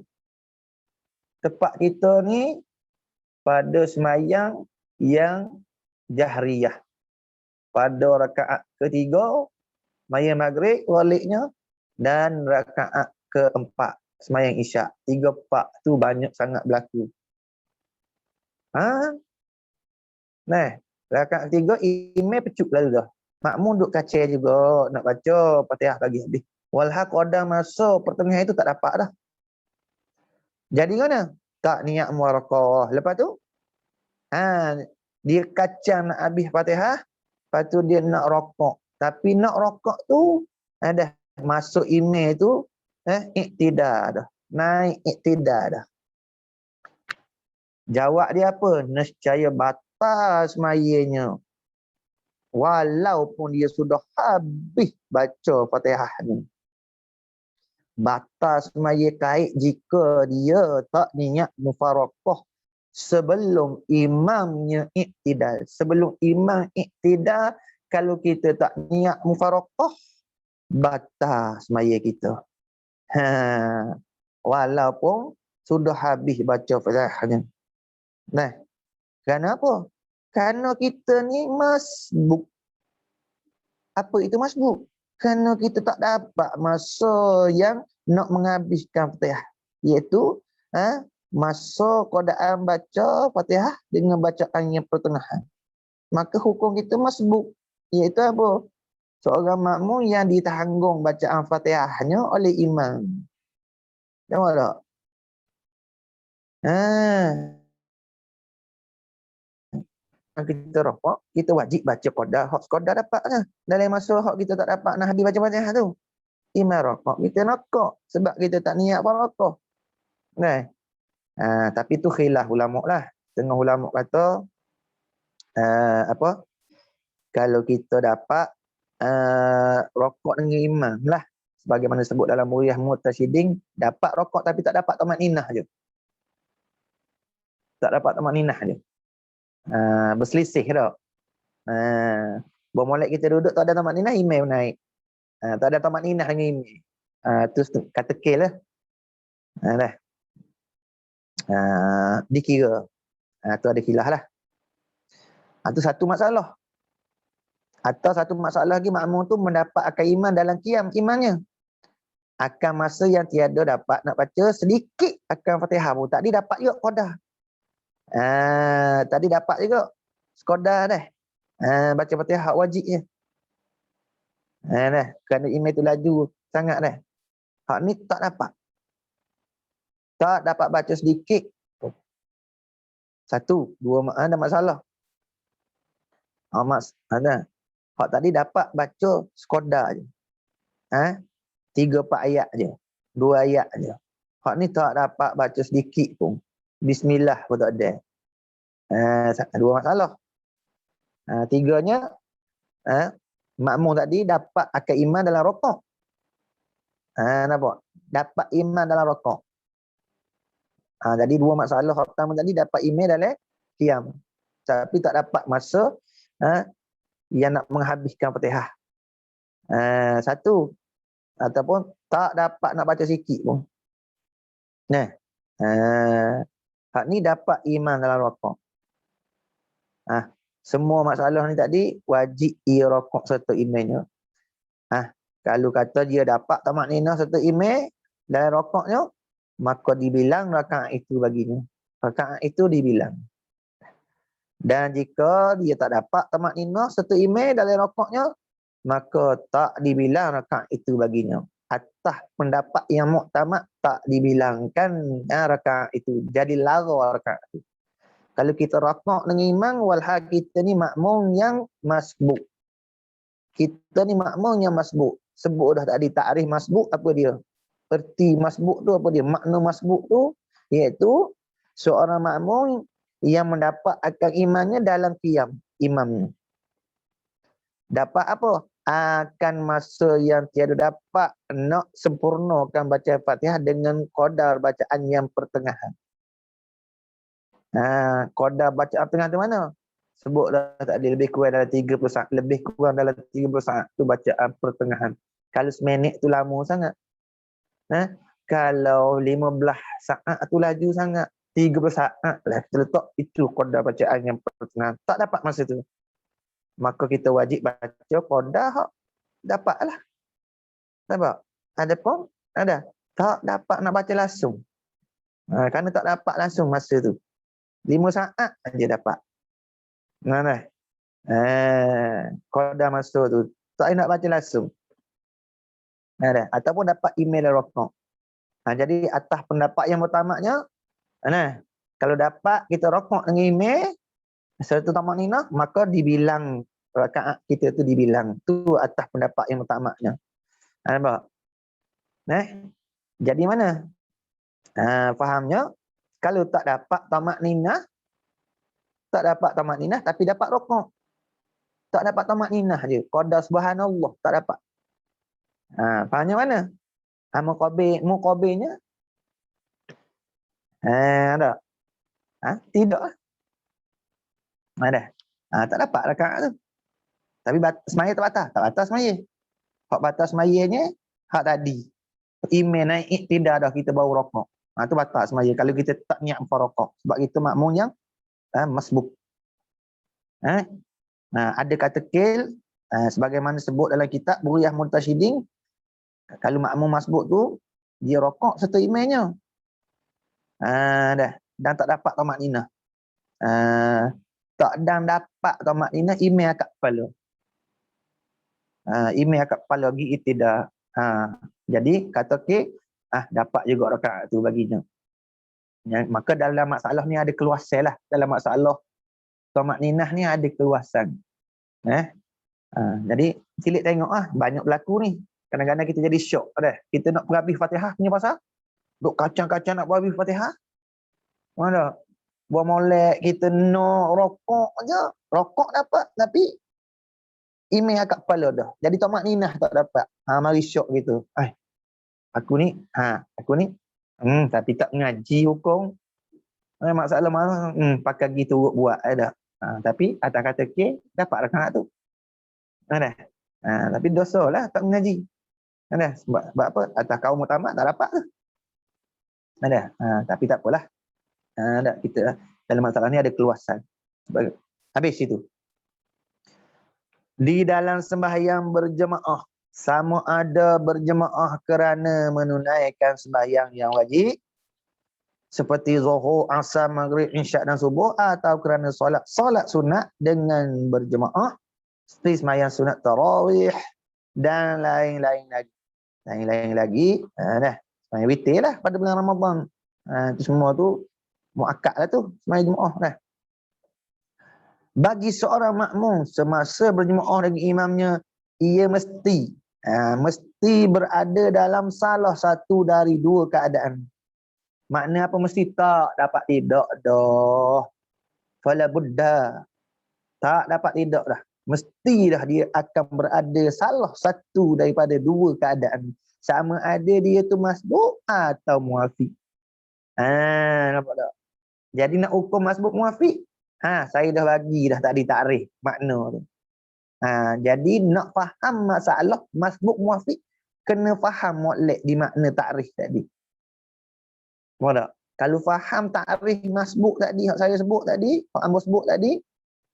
A: tempat kita ni pada semayang yang jahriyah. Pada rakaat ketiga, semayang maghrib waliknya, dan rakaat keempat, semayang isyak. 3-4 tu banyak sangat berlaku. Rakaat ketiga, imam pecut lalu dah. Makmum duk kacau juga nak baca Fatihah lagi habis. Walhaq qadar masa pertengahan itu tak dapat dah. Jadi mana? Tak niat muwaraqah. Lepas tu dia kacang nak habis Fatihah, lepas tu dia nak rokok. Tapi nak rokok tu ada masuk imam tu iktidar dah. Naik iktidar dah. Jawab dia apa? Nescaya batal semayanya. Walaupun dia sudah habis baca Fatihah ni. Batal semaya kait jika dia tak niat mufaraqah sebelum imamnya iktidal. Sebelum imam iktidal, kalau kita tak niat mufaraqah, batal semaya kita. Ha, walaupun sudah habis baca Fatihahnya. Nah, kenapa? Karena kita ni masbuk. Apa itu masbuk? Kerana kita tak dapat masa yang nak menghabiskan Fatihah. Iaitu masa qadaan baca Fatihah dengan bacaan yang pertengahan. Maka hukum kita masbuk. Iaitu apa? Seorang makmum yang ditanggung bacaan Fatihahnya oleh imam. Nampak tak? Kita rokok, kita wajib baca qada. Hak qada dapatnya. Dalam masa hak kita tak dapat nak habis baca Fatihah tu. Imam rokok, kita rokok. Sebab kita tak niat pun rokok. Nah. Tapi tu khilaf ulama lah. Setengah ulama kata kalau kita dapat rokok dengan imam lah, sebagaimana sebut dalam Muriyah Mu'tasyidin, dapat rokok tapi tak dapat tamatninah je. Tak dapat tamatninah je. Berselisih tak? Bermulai kita duduk tak ada tamatninah, imam naik. Tak ada tamatninah dengan imam. Tu kata kil lah. Dah. Dikira. Tu ada khilaf lah. Itu satu masalah. Atau satu masalah lagi, makmum tu mendapat akal iman dalam qiyam imannya. Akan masa yang tiada dapat nak baca sedikit akan Fatihah pun. Tadi dapat juga qada. Tadi dapat juga qada dah. Baca Fatihah wajib je. Dah. Kerana imam tu laju sangat dah. Hak ni tak dapat. Tak dapat baca sedikit. Satu, dua, ada masalah. Ada. Hak tadi dapat baca sekoda je. 3-4 ayat je. 2 ayat je. Hak ni tak dapat baca sedikit pun. Bismillah pun tak ada. Dua masalah. Tiganya, makmum tadi dapat akal iman dalam rokok. Nampak? Dapat iman dalam rokok. Jadi dua masalah. Hak pertama tadi dapat iman dalam qiyam. Tapi tak dapat masa yang nak menghabiskan Fatihah. Satu. Ataupun tak dapat nak baca sikit pun. Nah. Hak ni dapat iman dalam rokok. Semua masalah ni tadi wajib ia rokok serta imannya. Kalau kata dia dapat tamakninah serta iman dalam rokoknya, maka dibilang rakaat itu baginya. Rakaat itu dibilang. Dan jika dia tak dapat tamakninah serta iman dalam rokoknya, maka tak dibilang rakaat itu baginya. Atas pendapat yang muktamad, tak dibilangkan rakaat itu. Jadi lara rakaat itu. Kalau kita rokok dengan imam, walhal kita ni makmum yang masbuk. Kita ni makmum yang masbuk. Sebut dah tadi takrif masbuk apa dia? Erti masbuk tu apa dia? Makna masbuk tu iaitu seorang makmum yang mendapat akal imannya dalam qiyam imamnya. Dapat apa? Akan masa yang tiada dapat nak sempurnakan baca Fatihah dengan qadar bacaan yang pertengahan. Qadar bacaan tengah tu mana? Sebut dah tadi lebih kurang dalam 30 saat. Lebih kurang dalam 30 saat tu bacaan pertengahan. Kalau seminit tu lama sangat. Kalau 15 saat tu laju sangat. 30 saat lah kita letak itu qadar bacaan yang pertengahan. Tak dapat masa tu. Maka kita wajib baca qadar hak dapatlah. Nampak? Ada pun? Ada. Tak dapat nak baca langsung. Kerana tak dapat langsung masa tu. 5 saat je dapat. Mana? Qadar masa tu. Tak nak baca langsung. Ada. Ataupun dapat email rokok. Jadi atas pendapat yang pertamanya, kalau dapat kita rokok dengan email serta tamakninah, maka dibilang rakaat kita tu dibilang. Tu atas pendapat yang pertamanya. Nampak? Jadi mana? Fahamnya? Kalau tak dapat tamakninah, tapi dapat rokok. Tak dapat tamakninah je. Qadar subhanallah tak dapat. Fahamnya mana? Muqabilnya ada. Tidak. Ada. Tak dapat rakaat tu. Tapi semaya tak batal. Tak batal semaya. Hak batal semayanya hak tadi. Imam naik tidak dah kita baru rokok. Tu batal semaya kalau kita tak niat rokok. Sebab kita makmum yang masbuk. Ada kata kil sebagaimana sebut dalam kitab Buriyah Murtasyidin, kalau makmum masbuk tu dia rokok serta imamnya. Dah dan tak dapat tamak nina. Tak dan dapat tamak nina imam akak kepala. Imam akak kepala lagi tidak. Jadi kata ke dapat juga rakaat tu baginya. Maka dalam masalah ni ada keluasan lah. Dalam masalah tamak ninah ni ada keluasan. Jadi silik tengok banyak berlaku ni. Kadang-kadang kita jadi syok dah. Kita nak berhabis Fatihah punya pasal. Duk kacang-kacang nak berhabis Fatihah. Mana? Buat molek kita nak rokok aja. Rokok dapat tapi imam akak kepala dah. Jadi tamak ninah tak dapat. Mari syok gitu. Aku ni tapi tak mengaji hukum. Masalah mana pakai gitu buat dah. Tapi atas kata ke dapat rakaat tu. Tapi dosa lah tak mengaji. Sebab apa? Atas kaum utama tak dapat ke? Tapi tak apalah. Kita dalam masalah ni ada keluasan. Habis itu. Di dalam sembahyang berjemaah, sama ada berjemaah kerana menunaikan sembahyang yang wajib seperti zuhur, asar, maghrib, isyak dan subuh, atau kerana solat sunat dengan berjemaah seperti sembahyang sunat tarawih dan lain-lain lagi. Sembahyang witir lah pada bulan Ramadan. Itu semua tu muakkad lah tu sembahyang jemaah dah. Bagi seorang makmum semasa berjemaah dengan imamnya, ia mesti berada dalam salah satu dari dua keadaan. Makna apa? Mesti tak dapat tidak dah. Fala budda. Tak dapat tidak dah. Mesti dah dia akan berada salah satu daripada dua keadaan. Sama ada dia tu masbuk atau muafiq. Nampak tak? Jadi nak hukum masbuk muafiq, saya dah bagi dah tadi takrif makna tu. Jadi nak faham masalah masbuk muafiq, kena faham molek di makna takrif tadi. Nampak tak? Kalau faham takrif masbuk tadi, yang saya sebut tadi, Ambo sebut tadi,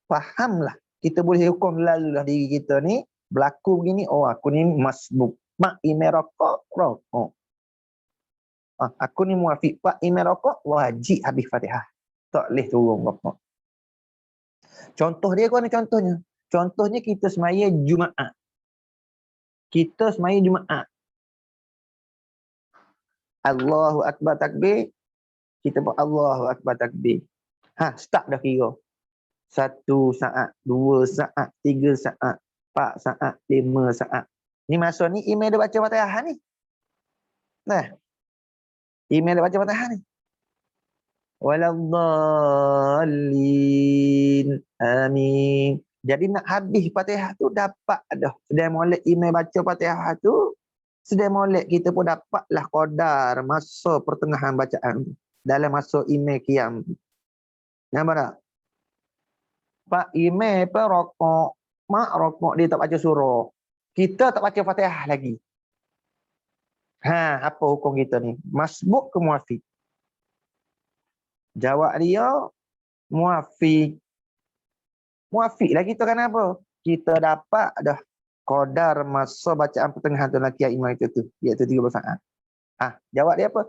A: fahamlah. Kita boleh hukum lalulah diri kita ni, berlaku begini, aku ni masbuk. Mak imam rokok. Aku ni muafiq. Pak imam rokok, wajib habis Fatihah. Tak boleh turun rokok. Contoh dia mana contohnya? Contohnya kita semaya Jumaat. Allahu Akbar takbir. Kita buat Allahu Akbar takbir. Start dah kira. 1 saat, 2 saat, 3 saat, 4 saat, 5 saat. Ni masa ni imam dia baca Fatihah ni. Imam dia baca Fatihah ni. Waladdallin. Amin. Jadi nak habis Fatihah tu dapat dah. Sedang molek imam baca Fatihah tu, sedang molek kita pun dapatlah qadar masa pertengahan bacaan dalam masa imam qiyam. Nampak tak? Pak imam apa rokok, mak rokok dia tak baca surah. Kita tak baca Fatihah lagi. Apa hukum kita ni? Masbuk ke muafiq? Jawab dia muafiq. Muafiq lah kita kan apa? Kita dapat dah qadar masa bacaan pertengahan tu nak imam itu tu, iaitu 30 saat. Jawab dia apa?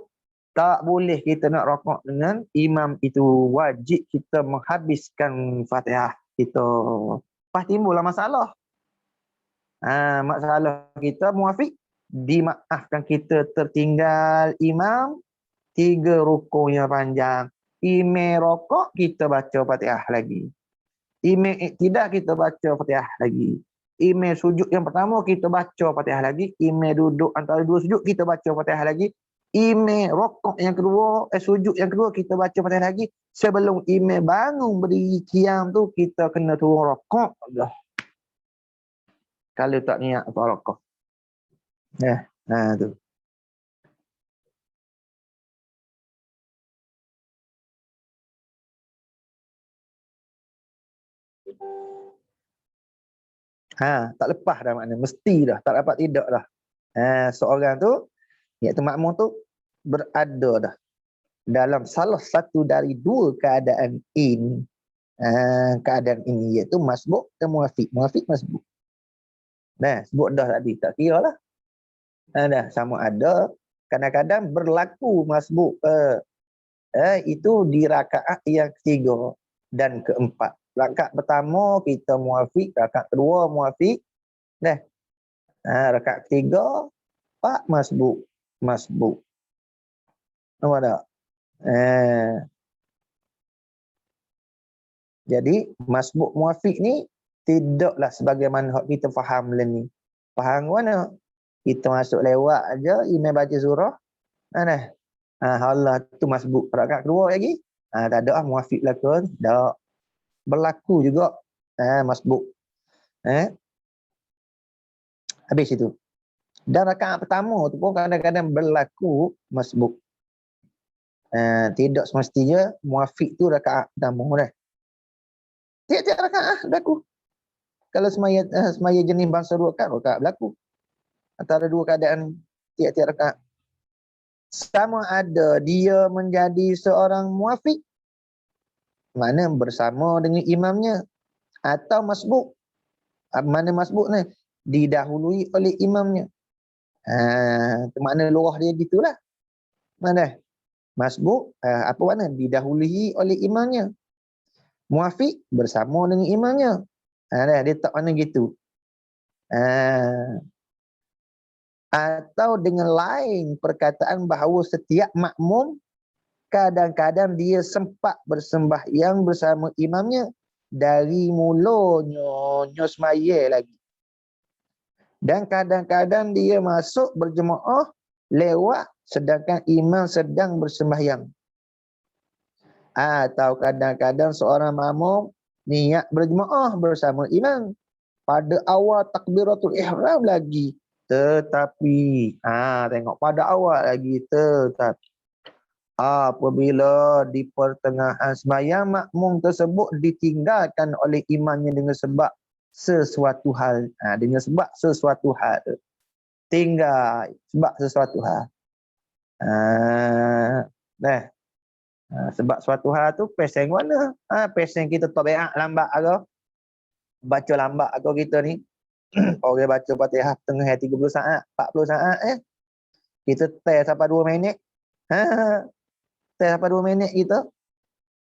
A: Tak boleh kita nak rokok dengan imam itu. Wajib kita menghabiskan Fatihah kita. Lepas timbullah masalah. Masalah kita muafiq, dimaafkan kita tertinggal imam 3 rukuk yang panjang. Imam rokok kita baca Fatihah lagi. Imam iktidak kita baca Fatihah lagi. Imam sujud yang pertama kita baca Fatihah lagi. Imam duduk antara 2 sujud kita baca Fatihah lagi. Imam rokok yang kedua, sujud yang kedua kita baca Fatihah lagi. Sebelum imam bangun berdiri qiyam tu kita kena turun rokok dah. Kalau tak niat apa rokok. Tu. Tak lepas dah makna. Mesti dah. Tak dapat tidak dah. Seorang tu Iaitu makmum tu berada dah dalam salah satu dari dua keadaan ini. Keadaan ini iaitu masbuk dan muafiq. Muafiq masbuk. Nah, sebut dah tadi, tak kira lah. Dah sama ada kadang-kadang berlaku masbuk itu di rakaat yang ketiga dan keempat. Rakaat pertama kita muafiq, rakaat kedua muafiq. Nah, rakaat ketiga pak masbuk. Masbuk. Nampak tak? Jadi masbuk muafiq ni tidaklah sebagaimana kita faham ni. Faham mana? Kita masuk lewat aja, imam baca surah. Nah, Allah tu masbuk. Rakaat kedua lagi. Tak ada muafiq lakon. Tak. Berlaku juga masbuk. Habis itu. Dan rakaat pertama tu pun kadang-kadang berlaku masbuk. Tidak semestinya muafiq tu rakaat pertama dah. Tiap-tiap rakaat berlaku. Kalau semaya jenis bangsa dua rakaat berlaku. Antara dua keadaan tiap-tiap rakaat. Sama ada dia menjadi seorang muafiq, mana bersama dengan imamnya, atau masbuk. Mana masbuk ni? Didahului oleh imamnya. Makna luah dia gitulah. Mana? Masbuk, apa makna? Didahului oleh imamnya. Muafiq bersama dengan imamnya. Dia tak mana gitu. Atau dengan lain perkataan bahawa setiap makmum kadang-kadang dia sempat bersembahyang bersama imamnya dari mulanya semaya lagi. Dan kadang-kadang dia masuk berjemaah lewat sedangkan imam sedang bersembahyang. Atau kadang-kadang seorang makmum niat berjemaah bersama imam pada awal takbiratul ihram lagi. Tetapi, tengok pada awal lagi, tetapi apabila di pertengahan sembahyang makmum tersebut ditinggalkan oleh imamnya dengan sebab sesuatu hal. Dengan sebab sesuatu hal. Tinggal sebab sesuatu hal. Sebab suatu hal tu pesen mana? Pesen kita tabiat lambat atau baca lambat atau kita ni. Orang baca Fatihah tengah 30 saat, 40 saat kita test sampai 2 minit. Test sampai 2 minit kita.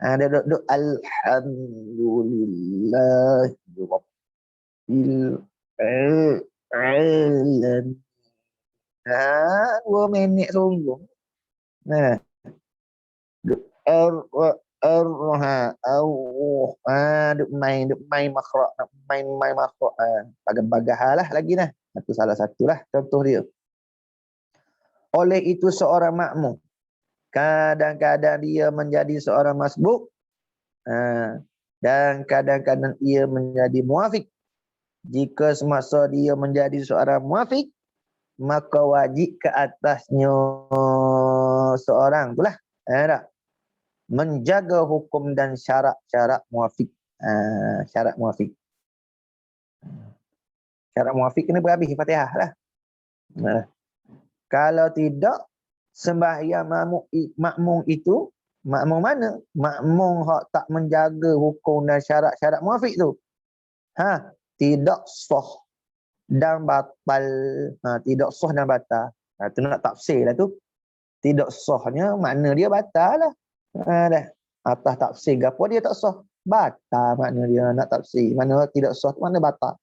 A: Dia duduk alhamdulillah rabbil alamin. 2 minit sungguh. Duk duk main makhraj, main makhraj. Bagah-bagah lah lagi nah. Itu salah satulah contoh dia. Oleh itu seorang makmum kadang-kadang dia menjadi seorang masbuk dan kadang-kadang ia menjadi muafiq. Jika semasa dia menjadi seorang muafiq, maka wajib ke atasnya seorang itulah menjaga hukum dan syarat-syarat muafiq. Syarat muafiq. Syarat muafiq kena berhabis Fatihah lah. Kalau tidak, sembahyang makmum itu, makmum mana? Makmum hak tak menjaga hukum dan syarat-syarat muafiq tu. Tidak sah dan batal. Tidak sah dan batal. Tu nak tafsir lah tu. Tidak sahnya makna dia batal lah. Dah. Atas tafsir apa dia tak sah? Batal makna dia nak tafsir. Mana tidak sah tu mana batal.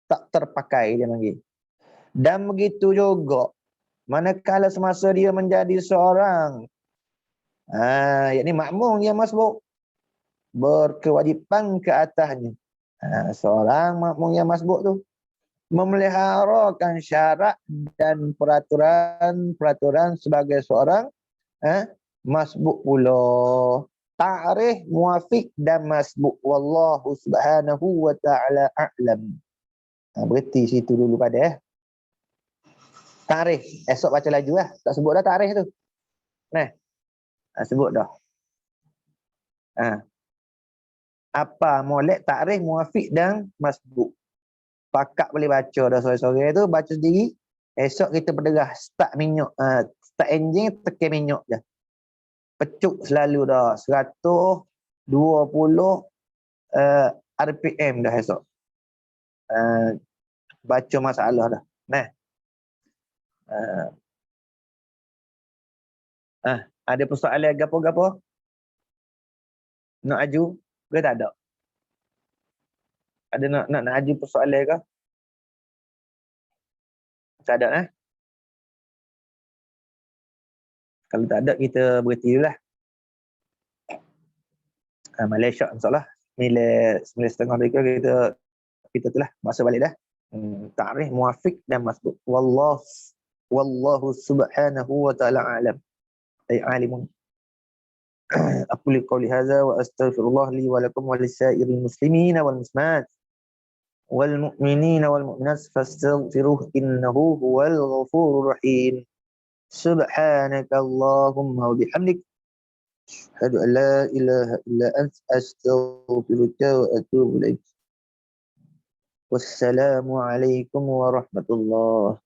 A: Tak terpakai dia panggil. Dan begitu juga manakala semasa dia menjadi seorang yakni makmum yang masbuk, berkewajipan ke atasnya seorang makmum yang masbuk tu memeliharakan syarat dan peraturan sebagai seorang masbuk pula. Ta'rif, muafiq dan masbuk. Wallahu subhanahu wa ta'ala a'lam. Berhenti situ dulu pada Tarikh, esok baca laju lah. Tak sebut dah tarikh tu. Sebut dah. Apa molek, tarikh, muafiq dan masbuk. Pakak boleh baca dah sore-sore tu, baca sendiri. Esok kita berderah start minyak, start enjin tekan minyak je. Pecuk selalu dah 120 RPM dah esok. Baca masalah dah. Nah. Ada persoalan gapo-gapo? Nak aju ke tak ada? Ada nak aju persoalan ke? Tak ada eh? Kalau tak ada kita berhenti dulu lah. Malaysia insyaAllah. 9:30 mereka kita tu lah. Masa balik dah. Ta'rif muafiq dan masbuk. Wallahu subhanahu wa ta'ala alam. Ay alimun. أقول قولي هذا وأستغفر الله لي ولكم ولسائر المسلمين والمسلمات والمؤمنين والمؤمنات فاستغفروه إنه هو الغفور الرحيم سبحانك اللهم وبحمدك أشهد أن لا إله إلا أنت أستغفرك وأتوب إليك والسلام عليكم ورحمة الله